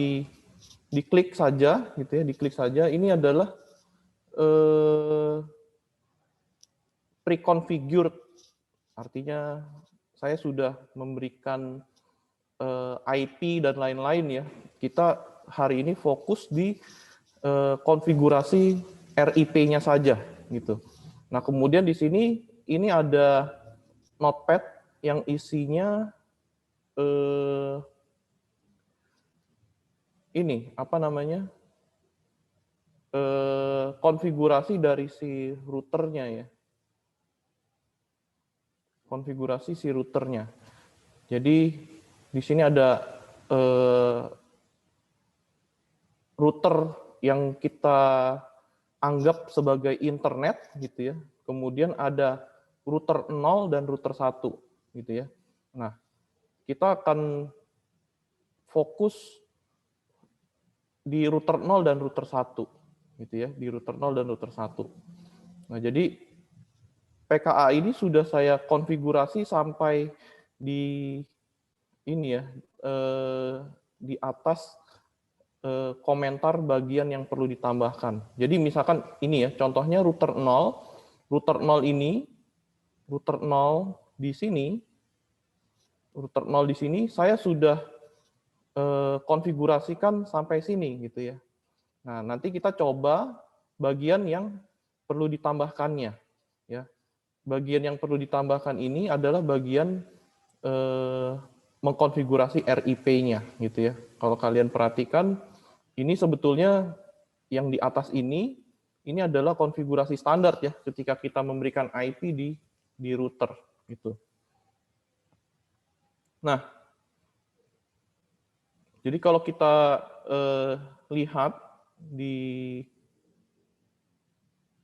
diklik saja gitu ya, diklik saja. Ini adalah pre-configured. Artinya saya sudah memberikan IP dan lain-lain ya. Kita hari ini fokus di konfigurasi RIP-nya saja gitu. Nah, kemudian di sini ini ada notepad yang isinya ini apa namanya? Konfigurasi dari si routernya ya. Konfigurasi si routernya. Jadi di sini ada router yang kita anggap sebagai internet gitu ya. Kemudian ada router 0 dan router 1 gitu ya. Nah, kita akan fokus di router 0 dan router 1 gitu ya, di router 0 dan router 1. Nah, jadi PKA ini sudah saya konfigurasi sampai di ini ya, di atas komentar bagian yang perlu ditambahkan. Jadi misalkan ini ya, contohnya router 0 ini, router 0 di sini, router 0 di sini saya sudah konfigurasikan sampai sini gitu ya. Nah, nanti kita coba bagian yang perlu ditambahkannya ya. Bagian yang perlu ditambahkan ini adalah bagian mengkonfigurasi RIP-nya gitu ya. Kalau kalian perhatikan, ini sebetulnya yang di atas ini adalah konfigurasi standar ya ketika kita memberikan IP di router gitu. Nah, jadi kalau kita lihat di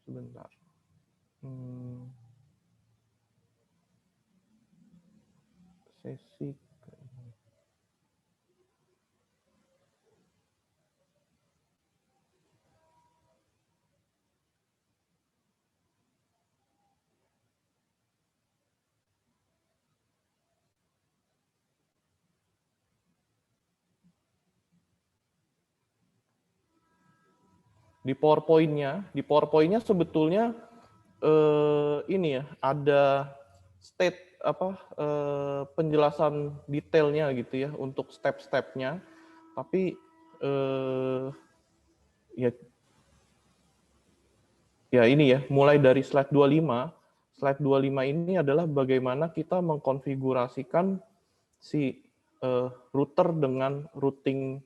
sebentar. Sesi di PowerPoint-nya sebetulnya ini ya, ada penjelasan detailnya gitu ya untuk step-stepnya. Tapi ya ini ya, mulai dari slide 25. Slide 25 ini adalah bagaimana kita mengkonfigurasikan si router dengan routing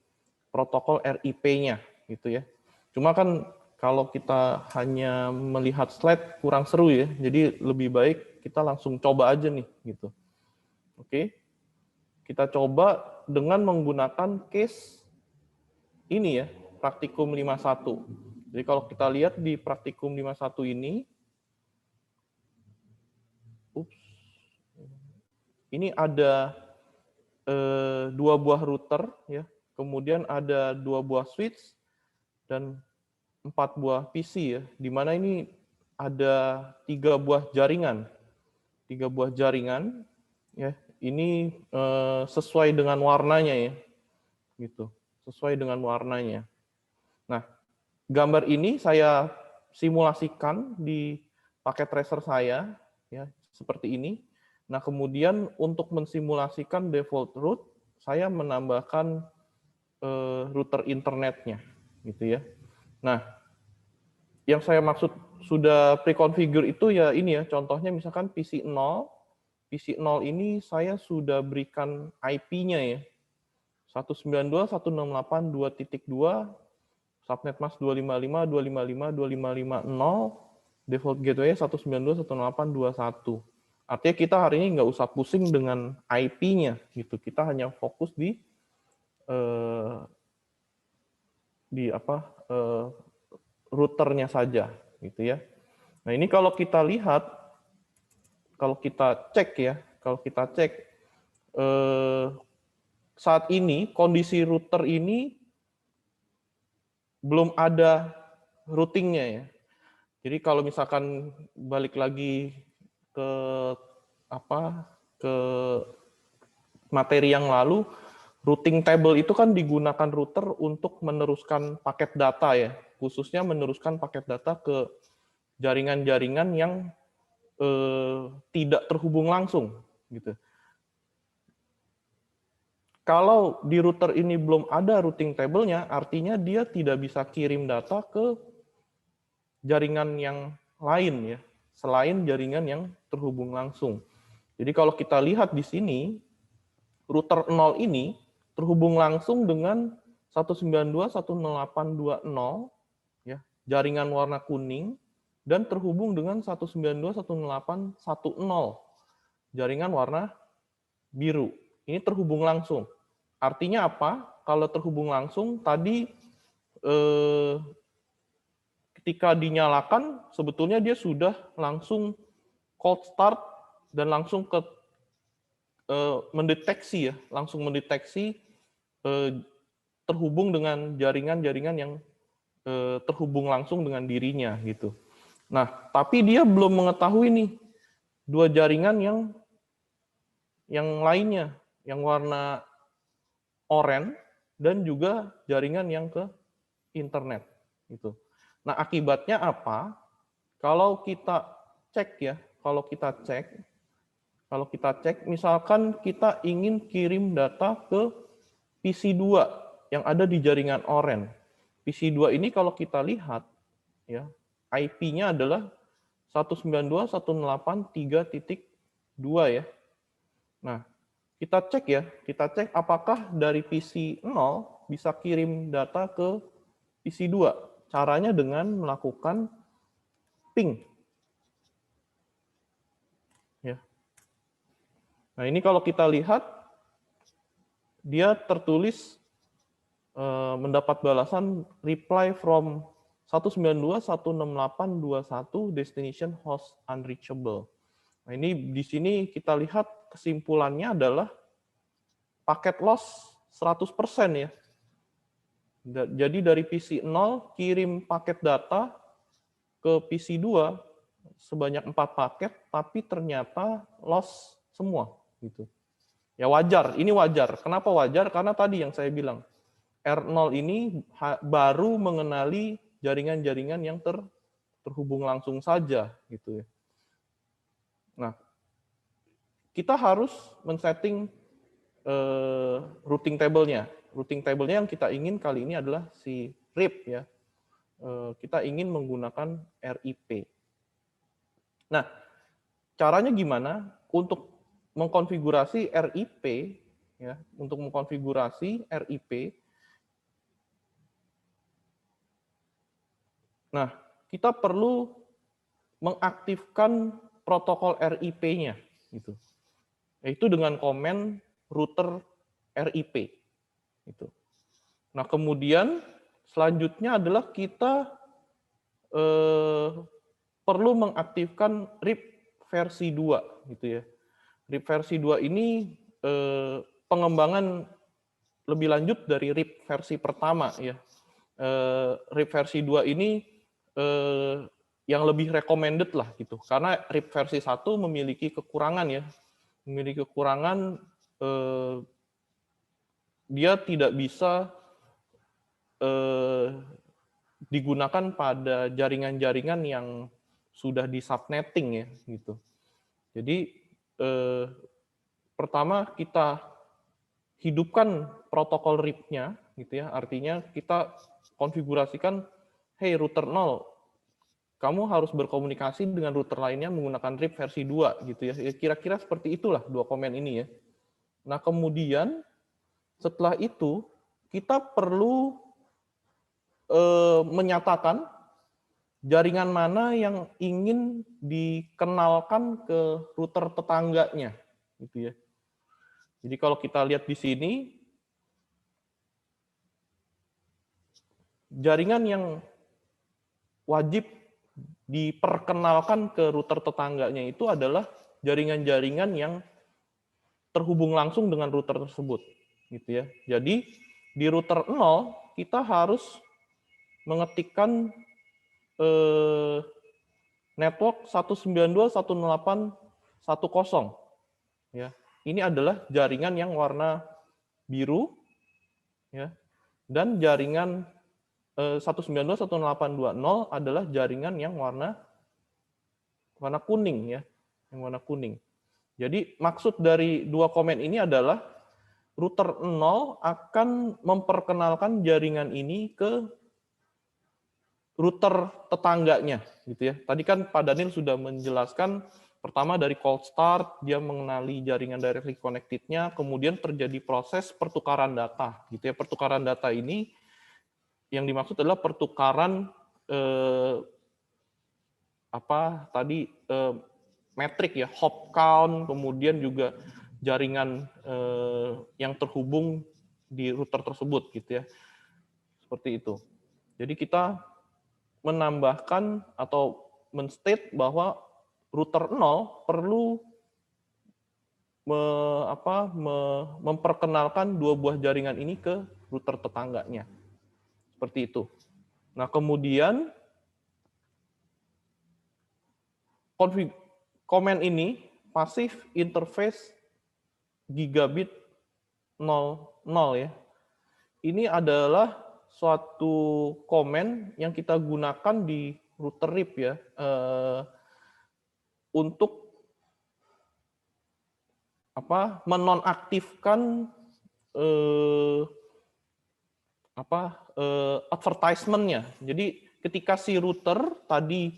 protokol RIP-nya gitu ya. Cuma kan kalau kita hanya melihat slide kurang seru ya. Jadi lebih baik kita langsung coba aja nih gitu. Oke. Kita coba dengan menggunakan case ini ya, praktikum 51. Jadi kalau kita lihat di praktikum 51 ini, ini ada 2 buah router ya, kemudian ada 2 buah switch dan 4 buah PC ya, di mana ini ada 3 buah jaringan. 3 buah jaringan ya, ini sesuai dengan warnanya ya. Gitu. Sesuai dengan warnanya. Nah, gambar ini saya simulasikan di paket tracer saya ya, seperti ini. Nah, kemudian untuk mensimulasikan default route, saya menambahkan router internetnya, gitu ya. Nah, yang saya maksud sudah pre-configure itu ya ini ya, contohnya misalkan PC 0. PC 0 ini saya sudah berikan IP-nya ya. 192.168.2.2, subnet mask 255, 255, 2550, default gateway 192.168.21. Artinya kita hari ini nggak usah pusing dengan IP-nya gitu. Kita hanya fokus di routernya saja gitu ya. Nah, ini kalau kita lihat, kalau kita cek saat ini kondisi router ini belum ada routingnya ya. Jadi kalau misalkan balik lagi ke materi yang lalu, routing table itu kan digunakan router untuk meneruskan paket data ya, khususnya meneruskan paket data ke jaringan-jaringan yang tidak terhubung langsung gitu. Kalau di router ini belum ada routing table-nya, artinya dia tidak bisa kirim data ke jaringan yang lain ya, selain jaringan yang terhubung langsung. Jadi kalau kita lihat di sini, router 0 ini terhubung langsung dengan 192.168.20 ya, jaringan warna kuning, dan terhubung dengan 192.168.10 jaringan warna biru. Ini terhubung langsung. Artinya apa? Kalau terhubung langsung, tadi ketika dinyalakan, sebetulnya dia sudah langsung cold start dan langsung ke mendeteksi ya, langsung mendeteksi terhubung dengan jaringan-jaringan yang terhubung langsung dengan dirinya gitu. Nah, tapi dia belum mengetahui nih 2 jaringan yang lainnya, yang warna oranye dan juga jaringan yang ke internet gitu. Nah, akibatnya apa? Kalau kita cek misalkan kita ingin kirim data ke PC 2 yang ada di jaringan oranye. PC 2 ini kalau kita lihat ya, IP-nya adalah 192.168.3.2 ya. Nah, kita cek apakah dari PC 0 bisa kirim data ke PC 2. Caranya dengan melakukan ping. Ya. Nah, ini kalau kita lihat, dia tertulis mendapat balasan reply from 192.168.21 destination host unreachable. Nah, ini di sini kita lihat kesimpulannya adalah paket loss 100% ya. Jadi dari PC 0 kirim paket data ke PC 2 sebanyak 4 paket, tapi ternyata loss semua gitu. Ya wajar, ini wajar. Kenapa wajar? Karena tadi yang saya bilang, R0 ini baru mengenali jaringan-jaringan yang terhubung langsung saja gitu ya. Nah, kita harus men-setting routing table-nya. Routing table-nya yang kita ingin kali ini adalah si RIP ya. Kita ingin menggunakan RIP. Nah, caranya gimana? Untuk mengkonfigurasi RIP ya, untuk mengkonfigurasi RIP. Nah, kita perlu mengaktifkan protokol RIP-nya gitu. Yaitu dengan komen router RIP gitu. Nah, kemudian selanjutnya adalah kita perlu mengaktifkan RIP versi 2 gitu ya. RIP versi 2 ini pengembangan lebih lanjut dari RIP versi pertama ya. RIP versi 2 ini yang lebih recommended lah gitu. Karena RIP versi 1 memiliki kekurangan ya. Memiliki kekurangan dia tidak bisa digunakan pada jaringan-jaringan yang sudah di subnetting ya gitu. Jadi pertama kita hidupkan protokol RIP-nya gitu ya. Artinya kita konfigurasikan, hey router 0, kamu harus berkomunikasi dengan router lainnya menggunakan RIP versi 2 gitu ya. Kira-kira seperti itulah 2 komen ini ya. Nah, kemudian setelah itu kita perlu menyatakan jaringan mana yang ingin dikenalkan ke router tetangganya gitu ya. Jadi kalau kita lihat di sini, jaringan yang wajib diperkenalkan ke router tetangganya itu adalah jaringan-jaringan yang terhubung langsung dengan router tersebut gitu ya. Jadi di router 0 kita harus mengetikkan network 192.168.10 ya. Ini adalah jaringan yang warna biru ya. Dan jaringan 192.168.20 adalah jaringan yang warna kuning ya, yang warna kuning. Jadi maksud dari 2 komen ini adalah router 0 akan memperkenalkan jaringan ini ke router tetangganya gitu ya. Tadi kan Pak Daniel sudah menjelaskan pertama dari cold start dia mengenali jaringan directly connected-nya, kemudian terjadi proses pertukaran data gitu ya. Pertukaran data ini yang dimaksud adalah pertukaran metrik ya, hop count, kemudian juga jaringan yang terhubung di router tersebut gitu ya. Seperti itu. Jadi kita menambahkan atau menstate bahwa router 0 perlu memperkenalkan 2 buah jaringan ini ke router tetangganya. Seperti itu. Nah, kemudian komen ini passive interface gigabit 00 ya. Ini adalah suatu komen yang kita gunakan di router RIP ya, untuk menonaktifkan advertisement-nya. Jadi ketika si router tadi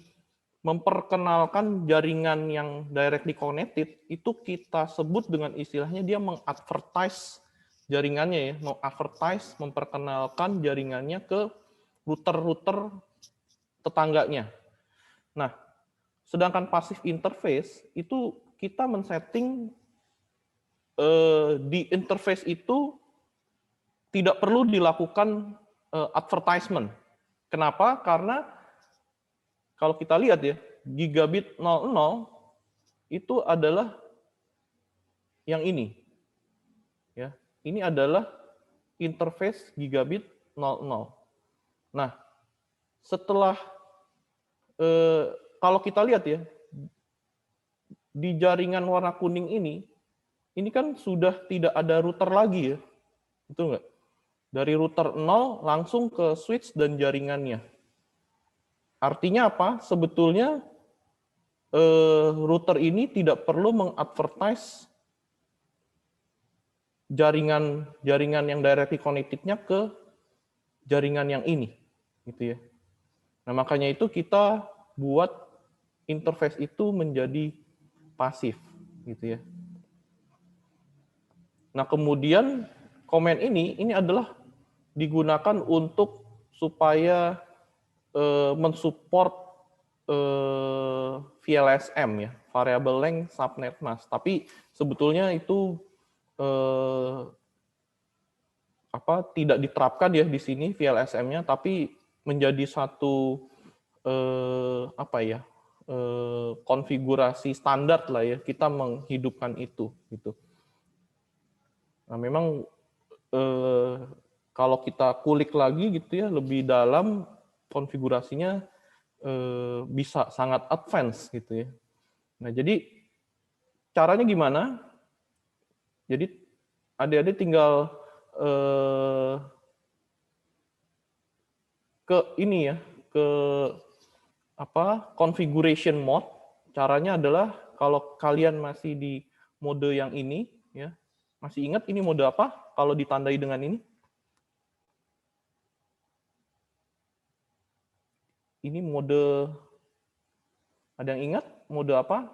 memperkenalkan jaringan yang directly connected, itu kita sebut dengan istilahnya dia mengadvertise jaringannya ya, memperkenalkan jaringannya ke router-router tetangganya. Nah, sedangkan passive interface itu kita men-setting di interface itu tidak perlu dilakukan advertisement. Kenapa? Karena kalau kita lihat ya, gigabit 00 itu adalah yang ini. Ya, ini adalah interface gigabit 00. Nah, setelah kalau kita lihat ya, di jaringan warna kuning ini kan sudah tidak ada router lagi ya. Betul nggak? Dari router 0 langsung ke switch dan jaringannya. Artinya apa? Sebetulnya router ini tidak perlu mengadvertise jaringan yang directly connected-nya ke jaringan yang ini, gitu ya. Nah, makanya itu kita buat interface itu menjadi pasif, gitu ya. Nah, kemudian komen ini adalah digunakan untuk supaya mensupport VLSM ya, variable length subnet mask. Tapi sebetulnya itu tidak diterapkan ya di sini VLSM-nya, tapi menjadi satu konfigurasi standar lah ya, kita menghidupkan itu gitu. Nah, memang kalau kita kulik lagi gitu ya lebih dalam, konfigurasinya bisa sangat advance gitu ya. Nah, jadi caranya gimana? Jadi adik-adik tinggal ke ini ya, ke configuration mode. Caranya adalah kalau kalian masih di mode yang ini ya, masih ingat ini mode apa kalau ditandai dengan ini? Ini mode, ada yang ingat mode apa?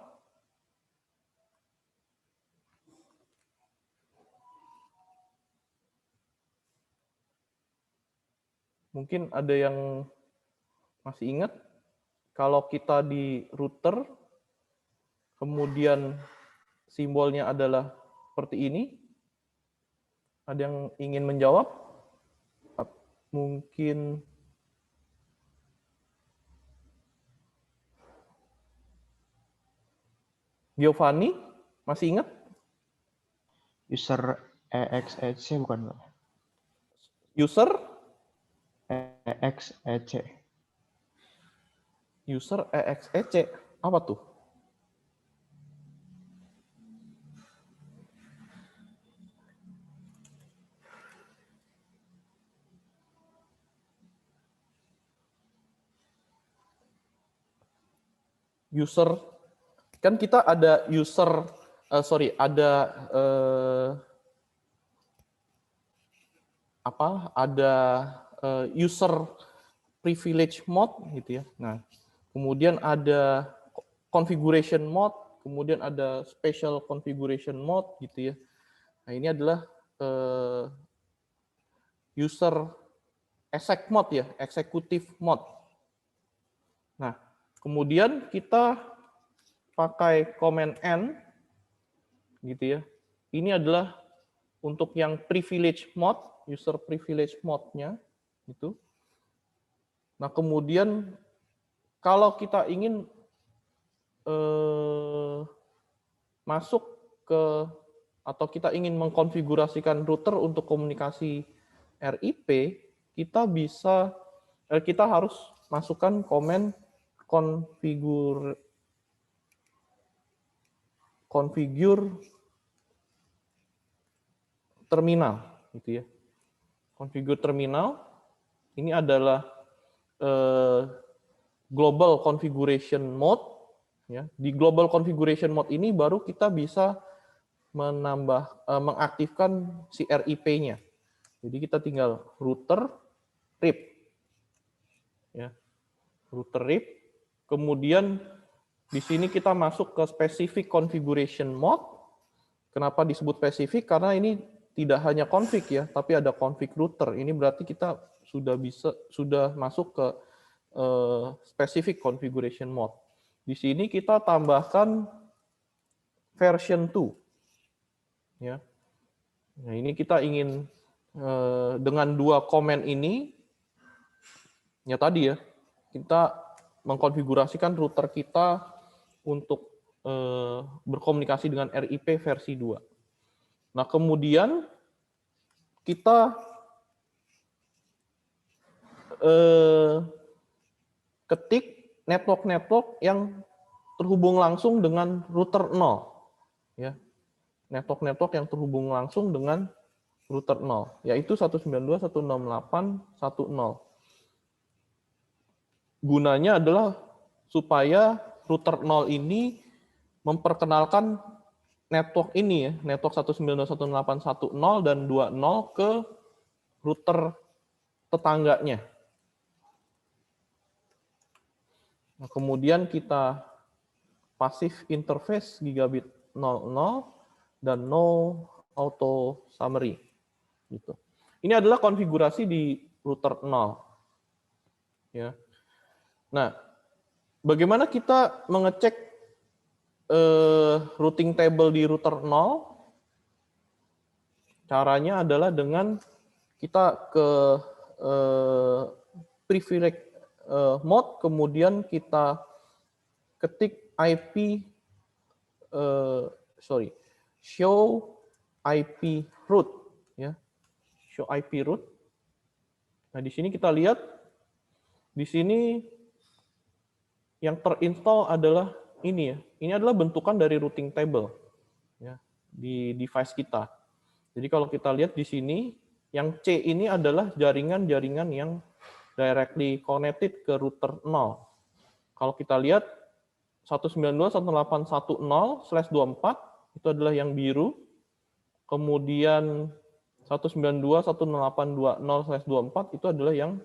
Mungkin ada yang masih ingat, kalau kita di router, kemudian simbolnya adalah seperti ini. Ada yang ingin menjawab? Mungkin Giovanni, masih ingat? User EXEC bukan, Pak? User? EXEC. User EXEC. Apa tuh? User, kan kita ada user, ada user privilege mode gitu ya. Nah, kemudian ada configuration mode, kemudian ada special configuration mode gitu ya. Nah, ini adalah user exec mode ya, executive mode. Nah, kemudian kita pakai command N gitu ya. Ini adalah untuk yang privilege mode, user privilege mode-nya gitu. Nah, kemudian kalau kita ingin masuk ke, atau kita ingin mengkonfigurasikan router untuk komunikasi RIP, kita harus masukkan komen configure terminal gitu ya. Configure terminal ini adalah global configuration mode ya. Di global configuration mode ini baru kita bisa mengaktifkan si RIP-nya. Jadi kita tinggal router RIP ya. Router RIP, kemudian di sini kita masuk ke specific configuration mode. Kenapa disebut spesifik? Karena ini tidak hanya config ya, tapi ada config router. Ini berarti kita sudah masuk ke specific configuration mode. Di sini kita tambahkan version 2. Ya. Nah, ini kita ingin dengan dua komen ini, ya tadi ya, kita mengkonfigurasikan router kita untuk berkomunikasi dengan RIP versi 2. Nah, kemudian kita ketik network yang terhubung langsung dengan router 0. Ya. Network yang terhubung langsung dengan router 0, yaitu 192.168.1.0. gunanya adalah supaya router 0 ini memperkenalkan network ini ya, network 192.168.1.0 dan 2.0 ke router tetangganya. Nah, kemudian kita passive interface gigabit 00 dan no auto summary gitu. Ini adalah konfigurasi di router 0. Ya. Nah, bagaimana kita mengecek routing table di router 0? Caranya adalah dengan kita ke privilege mode, kemudian kita ketik IP, show IP root, ya, show IP root. Nah, di sini kita lihat, di sini yang terinstall adalah ini ya. Ini adalah bentukan dari routing table ya di device kita. Jadi kalau kita lihat di sini, yang C ini adalah jaringan-jaringan yang directly connected ke router 0. Kalau kita lihat 192.168.1.0/24 itu adalah yang biru. Kemudian 192.168.2.0/24 itu adalah yang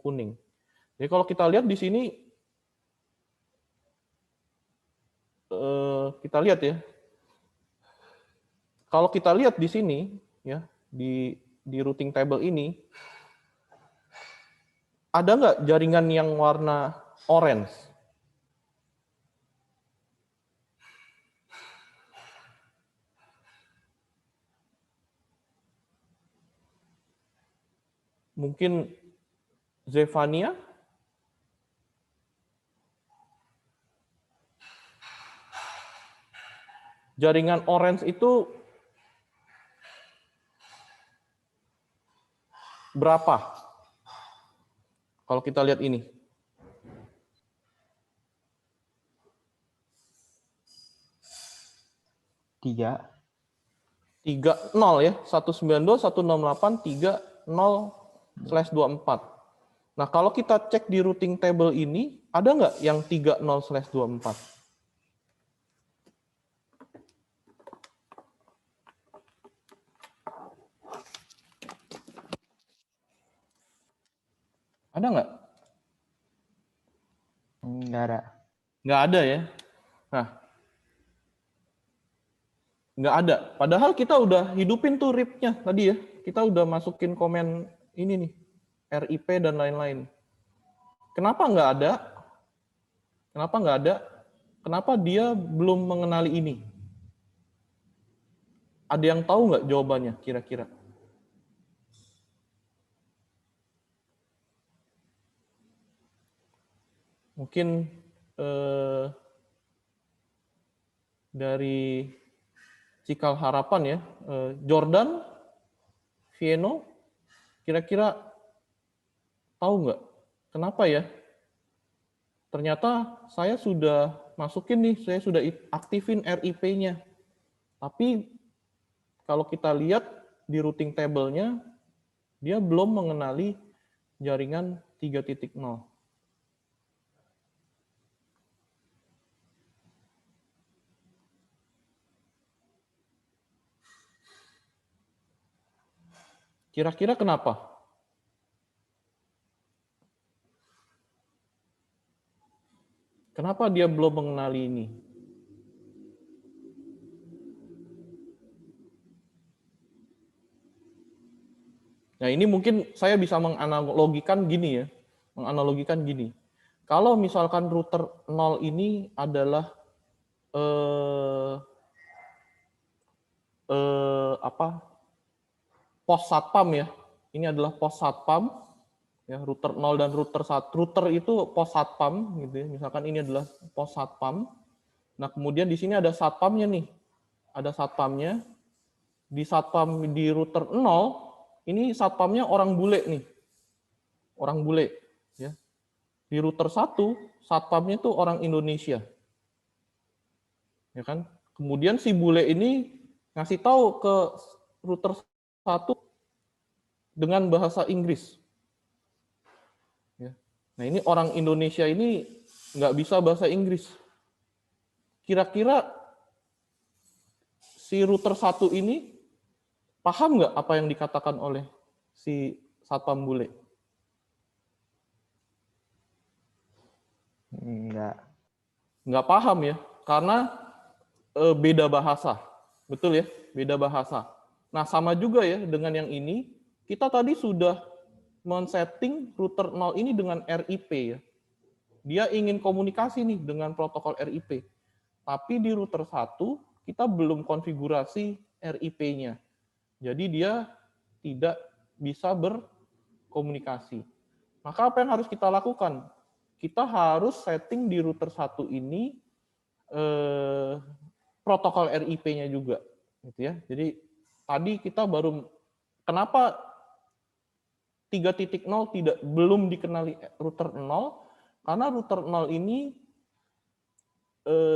kuning. Jadi kalau kita lihat di sini, kita lihat ya. Kalau kita lihat di sini ya, di routing table ini, ada nggak jaringan yang warna orange? Mungkin Zefania? Jaringan orange itu berapa? Kalau kita lihat ini. 3. 3.0 ya, 192.168.3.0/24. Nah, kalau kita cek di routing table ini, ada nggak yang 3.0/24? Ada nggak? Nggak ada. Nggak ada ya. Nah, nggak ada. Padahal kita udah hidupin tuh RIP-nya tadi ya. Kita udah masukin komen ini nih, RIP dan lain-lain. Kenapa nggak ada? Kenapa nggak ada? Kenapa dia belum mengenali ini? Ada yang tahu nggak jawabannya kira-kira? Mungkin dari Cikal Harapan ya, Jordan, Vieno, kira-kira tahu nggak kenapa ya? Ternyata saya sudah masukin nih, saya sudah aktifin RIP-nya. Tapi kalau kita lihat di routing table-nya, dia belum mengenali jaringan 3.0. Kira-kira kenapa? Kenapa dia belum mengenali ini? Nah, ini mungkin saya bisa menganalogikan gini ya. Menganalogikan gini. Kalau misalkan router 0 ini adalah pos satpam ya. Ini adalah pos satpam ya, router 0 dan router 1. Router itu pos satpam gitu ya. Misalkan ini adalah pos satpam. Nah, kemudian di sini ada satpamnya nih. Ada satpamnya. Di satpam di router 0 ini satpamnya orang bule nih. Orang bule ya. Di router 1 satpamnya itu orang Indonesia. Ya kan? Kemudian si bule ini ngasih tahu ke router 1 dengan bahasa Inggris. Ya. Nah, ini orang Indonesia ini nggak bisa bahasa Inggris. Kira-kira si router 1 ini paham nggak apa yang dikatakan oleh si satpam bule? Enggak. Nggak paham ya, karena beda bahasa. Betul ya, beda bahasa. Nah, sama juga ya dengan yang ini, kita tadi sudah men-setting router 0 ini dengan RIP ya. Dia ingin komunikasi nih dengan protokol RIP. Tapi di router 1, kita belum konfigurasi RIP-nya. Jadi dia tidak bisa berkomunikasi. Maka apa yang harus kita lakukan? Kita harus setting di router 1 ini protokol RIP-nya juga, gitu ya. Jadi tadi kita baru kenapa 3.0 belum dikenali router 0 karena router 0 ini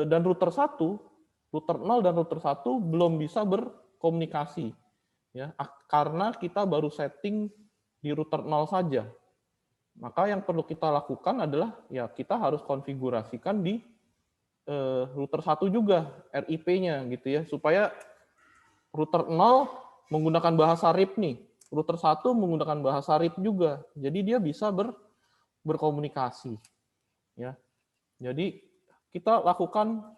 dan router 1, router 0 dan router 1 belum bisa berkomunikasi ya, karena kita baru setting di router 0 saja. Maka yang perlu kita lakukan adalah ya kita harus konfigurasikan di router 1 juga RIP-nya gitu ya, supaya router 0 menggunakan bahasa RIP nih, router 1 menggunakan bahasa RIP juga. Jadi dia bisa berkomunikasi ya. Jadi kita lakukan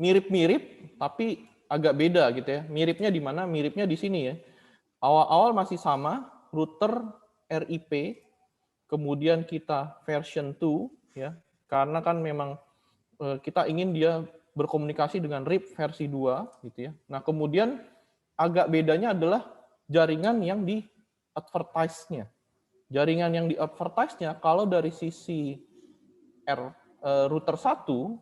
mirip-mirip tapi agak beda gitu ya. Miripnya di mana? Miripnya di sini ya. Awal-awal masih sama, router RIP, kemudian kita version 2 ya. Karena kan memang kita ingin dia berkomunikasi dengan RIP versi 2 gitu ya. Nah, kemudian agak bedanya adalah jaringan yang di advertise-nya. Jaringan yang di advertise-nya kalau dari sisi router 1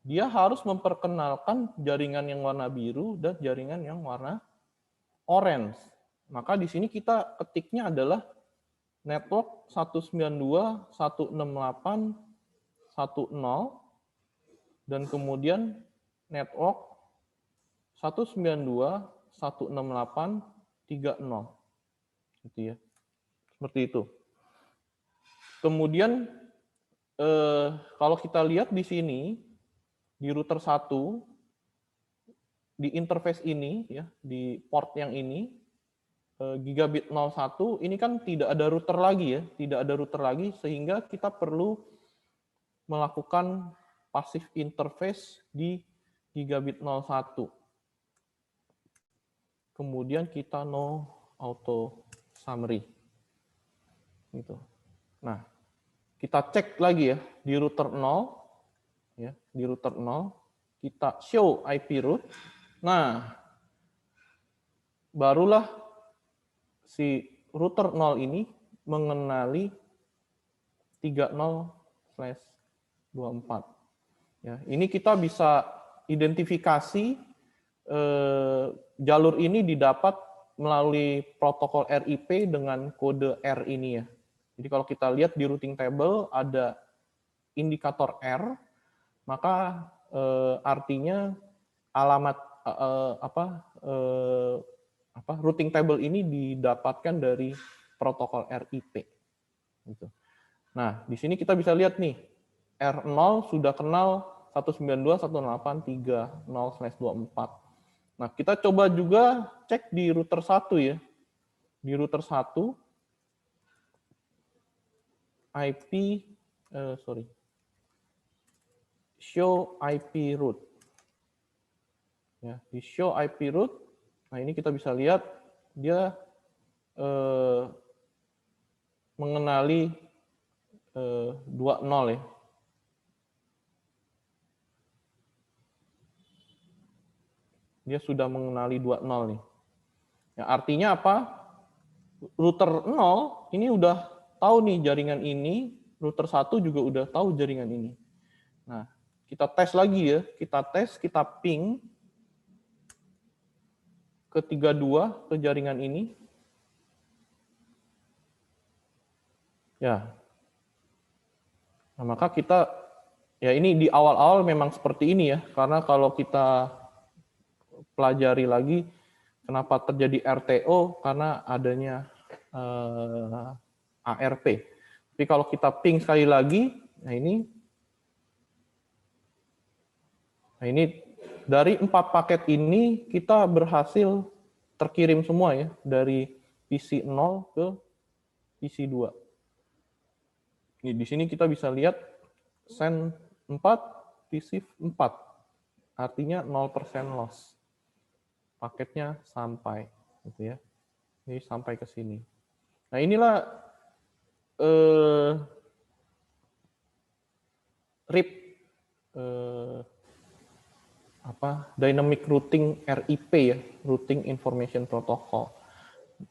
dia harus memperkenalkan jaringan yang warna biru dan jaringan yang warna orange. Maka di sini kita ketiknya adalah network 192.168.10 dan kemudian network 192.168.30. Gitu ya. Seperti itu. Kemudian kalau kita lihat di sini di router 1 di interface ini ya, di port yang ini gigabit 01 ini kan tidak ada router lagi ya, tidak ada router lagi sehingga kita perlu melakukan passive interface di gigabit 01. Kemudian kita no auto summary. Gitu. Nah, kita cek lagi ya di router 0 ya, di router 0 kita show IP root. Nah, barulah si router 0 ini mengenali 30/24. Ya, ini kita bisa identifikasi jalur ini didapat melalui protokol RIP dengan kode R ini ya. Jadi kalau kita lihat di routing table ada indikator R, maka artinya alamat routing table ini didapatkan dari protokol RIP. Gitu. Nah, di sini kita bisa lihat nih, R0 sudah kenal 192.168.30/24. Nah, kita coba juga cek di router 1 ya. Di router 1 show IP root. Ya, di show IP root. Nah, ini kita bisa lihat dia mengenali 20 ya. Dia sudah mengenali 20 nih. Ya, artinya apa? Router 0 ini udah tahu nih jaringan ini, router 1 juga udah tahu jaringan ini. Nah, kita tes lagi ya, kita ping ke 32 ke jaringan ini. Ya. Nah, maka kita, ya ini di awal-awal memang seperti ini ya, karena kalau kita pelajari lagi, Kenapa terjadi RTO? Karena adanya ARP. Tapi kalau kita ping sekali lagi, nah ini dari 4 paket ini kita berhasil terkirim semua ya, dari PC 0 ke PC 2. Di sini kita bisa lihat send 4, receive 4. Artinya 0% loss. Paketnya sampai gitu ya. Ini sampai ke sini. Nah, inilah RIP Dynamic Routing RIP ya, Routing Information Protocol.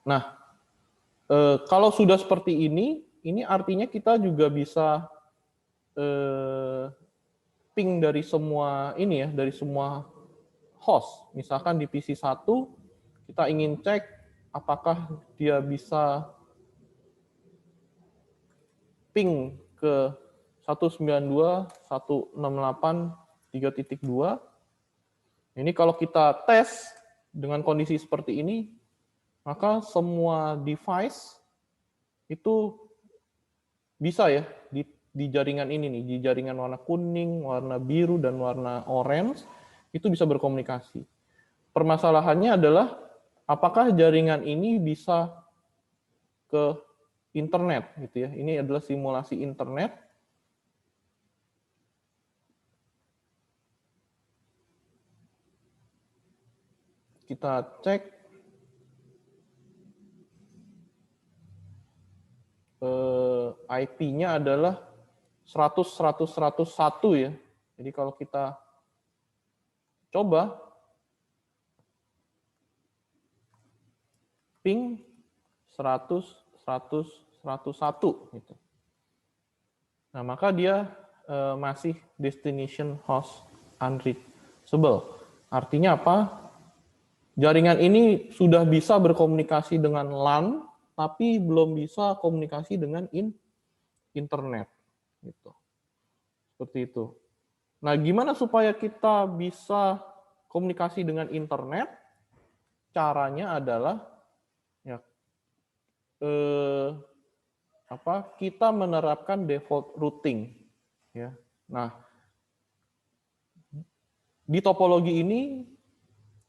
Nah, kalau sudah seperti ini artinya kita juga bisa ping dari semua ini ya, dari semua host. Misalkan di PC 1 kita ingin cek apakah dia bisa ping ke 192.168.3.2. Ini kalau kita tes dengan kondisi seperti ini, maka semua device itu bisa ya di jaringan ini nih, di jaringan warna kuning, warna biru, dan warna orange, itu bisa berkomunikasi. Permasalahannya adalah apakah jaringan ini bisa ke internet gitu ya. Ini adalah simulasi internet. Kita cek IP-nya adalah 100.100.101 ya. Jadi kalau kita coba ping 100.100.101 gitu. Nah, maka dia masih destination host unreachable. Artinya apa? Jaringan ini sudah bisa berkomunikasi dengan LAN, tapi belum bisa komunikasi dengan internet. Gitu. Seperti itu. Nah, gimana supaya kita bisa komunikasi dengan internet? Caranya adalah ya, kita menerapkan default routing. Ya. Nah, di topologi ini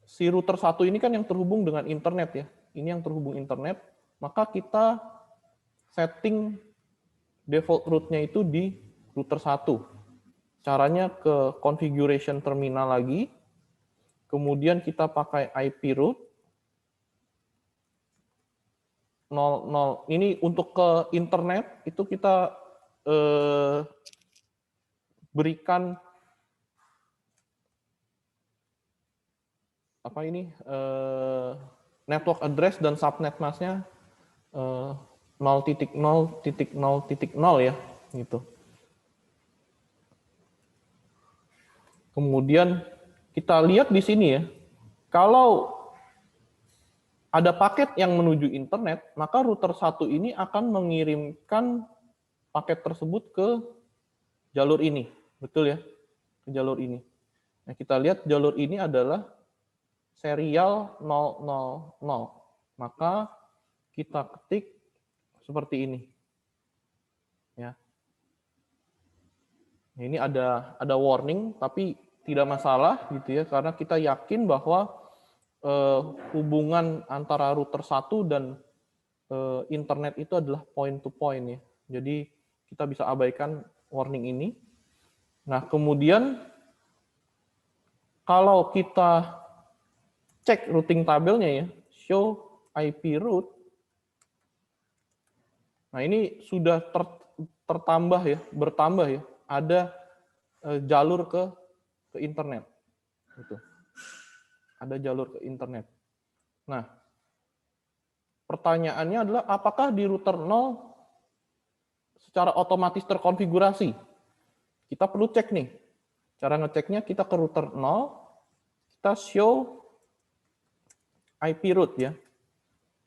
si router 1 ini kan yang terhubung dengan internet ya. Ini yang terhubung internet, maka kita setting default route-nya itu di router 1. Caranya ke configuration terminal lagi, kemudian kita pakai IP route 00. Ini untuk ke internet itu kita berikan network address dan subnet mask-nya 0.0.0.0 ya gitu. Kemudian kita lihat di sini ya, kalau ada paket yang menuju internet, maka router 1 ini akan mengirimkan paket tersebut ke jalur ini, betul ya, ke jalur ini. Nah, kita lihat jalur ini adalah serial 000. Maka kita ketik seperti ini. Ya. Ini ada warning, tapi tidak masalah gitu ya, karena kita yakin bahwa hubungan antara router 1 dan internet itu adalah point to point ya. Jadi kita bisa abaikan warning ini. Nah, kemudian kalau kita cek routing tabelnya ya, show IP route. Nah, ini sudah tertambah ya, bertambah ya, ada jalur ke internet. Gitu. Ada jalur ke internet. Nah, pertanyaannya adalah apakah di router 0 secara otomatis terkonfigurasi? Kita perlu cek nih. Cara ngeceknya kita ke router 0, kita show IP route ya.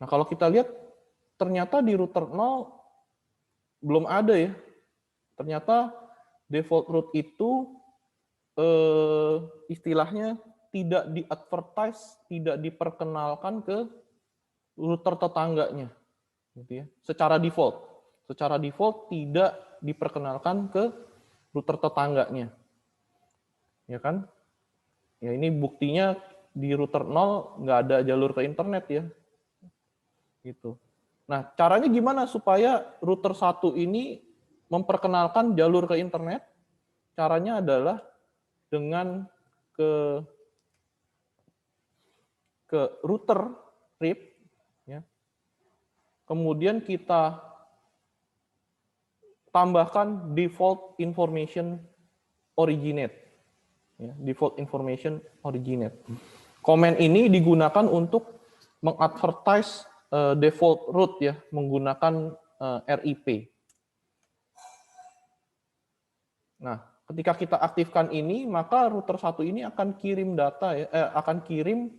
Nah, kalau kita lihat ternyata di router 0 belum ada ya. Ternyata default route itu istilahnya tidak di-advertise, tidak diperkenalkan ke router tetangganya, gitu ya. Secara default tidak diperkenalkan ke router tetangganya, ya kan? Ya ini buktinya di router 0 nggak ada jalur ke internet ya, gitu. Nah, caranya gimana supaya router 1 ini memperkenalkan jalur ke internet? Caranya adalah dengan ke router RIP, ya. Kemudian kita tambahkan default information originate, ya, default information originate. Komen ini digunakan untuk mengadvertise default route ya, menggunakan RIP. Nah, ketika kita aktifkan ini, maka router 1 ini akan kirim data ya, akan kirim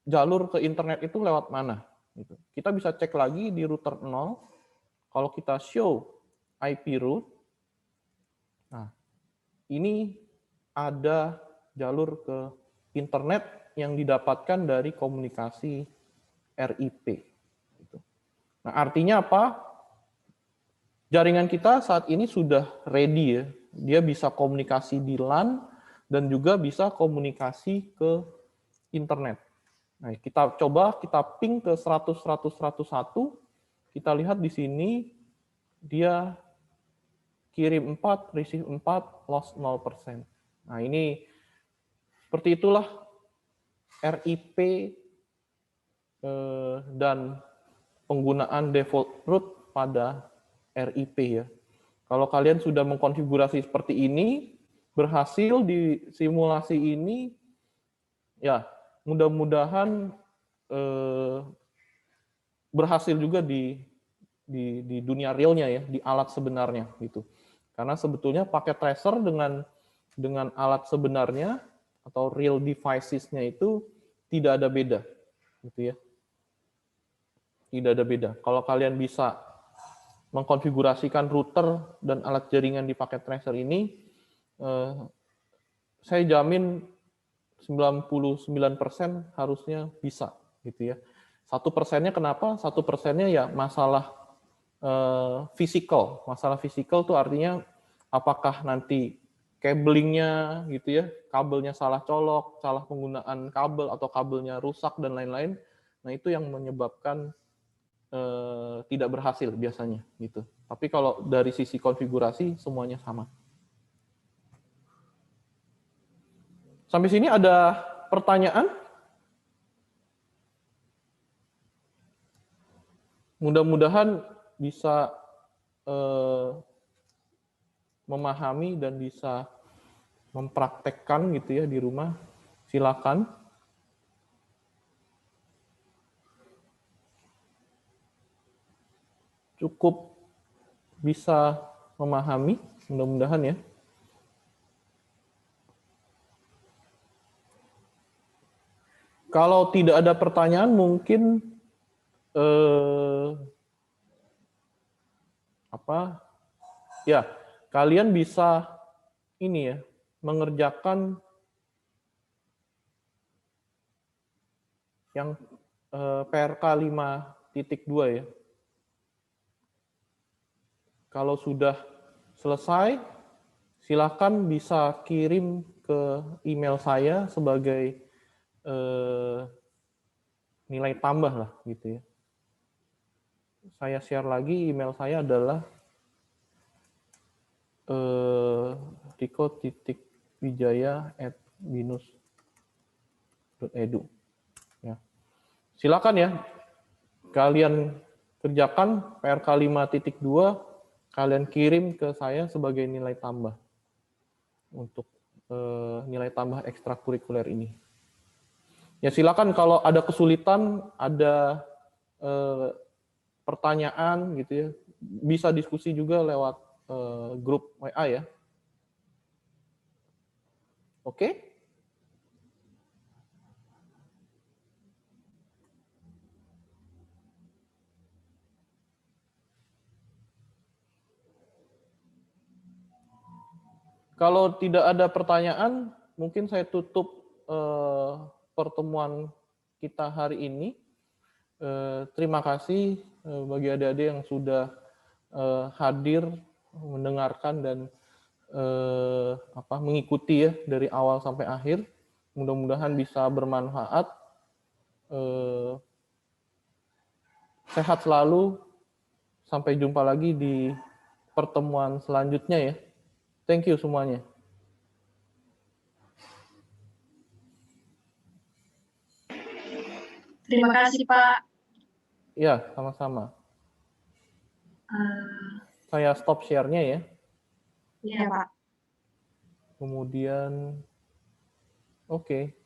jalur ke internet itu lewat mana. Gitu. Kita bisa cek lagi di router 0, kalau kita show IP route, nah ini ada jalur ke internet yang didapatkan dari komunikasi RIP. Gitu. Nah, artinya apa? Jaringan kita saat ini sudah ready ya. Dia bisa komunikasi di LAN dan juga bisa komunikasi ke internet. Nah, kita coba kita ping ke 100 100 101. Kita lihat di sini dia kirim 4, receive 4, loss 0%. Nah, ini seperti itulah RIP dan penggunaan default route pada RIP ya. Kalau kalian sudah mengkonfigurasi seperti ini, berhasil di simulasi ini, ya mudah-mudahan berhasil juga di dunia realnya ya, di alat sebenarnya gitu. Karena sebetulnya paket tracer dengan alat sebenarnya atau real devices-nya itu tidak ada beda, gitu ya. Tidak ada beda. Kalau kalian bisa mengkonfigurasikan router dan alat jaringan di paket tracer ini, saya jamin 99% harusnya bisa, gitu ya. 1%-nya kenapa? 1%-nya ya masalah fisikal. Masalah fisikal itu artinya apakah nanti cablingnya, gitu ya, kabelnya salah colok, salah penggunaan kabel atau kabelnya rusak dan lain-lain. Nah itu yang menyebabkan tidak berhasil biasanya gitu. Tapi kalau dari sisi konfigurasi semuanya sama. Sampai sini ada pertanyaan? Mudah-mudahan bisa memahami dan bisa mempraktekkan gitu ya di rumah. Silakan. Cukup bisa memahami, mudah-mudahan ya. Kalau tidak ada pertanyaan, mungkin ya kalian bisa ini ya mengerjakan yang PRK 5.2 ya. Kalau sudah selesai, silakan bisa kirim ke email saya sebagai nilai tambah lah gitu ya. Saya share lagi, email saya adalah riko.wijaya@binus.edu. Ya. Silakan ya, kalian kerjakan PRK 5.2, kalian kirim ke saya sebagai nilai tambah untuk nilai tambah ekstrakurikuler ini. Ya silakan kalau ada kesulitan, ada pertanyaan gitu ya, bisa diskusi juga lewat grup WA ya. Oke? Kalau tidak ada pertanyaan, mungkin saya tutup pertemuan kita hari ini. Terima kasih bagi adik-adik yang sudah hadir, mendengarkan dan mengikuti ya dari awal sampai akhir. Mudah-mudahan bisa bermanfaat. Sehat selalu. Sampai jumpa lagi di pertemuan selanjutnya ya. Thank you semuanya. Terima kasih, Pak. Ya, sama-sama. Saya stop share-nya ya. Iya, Pak. Kemudian, oke.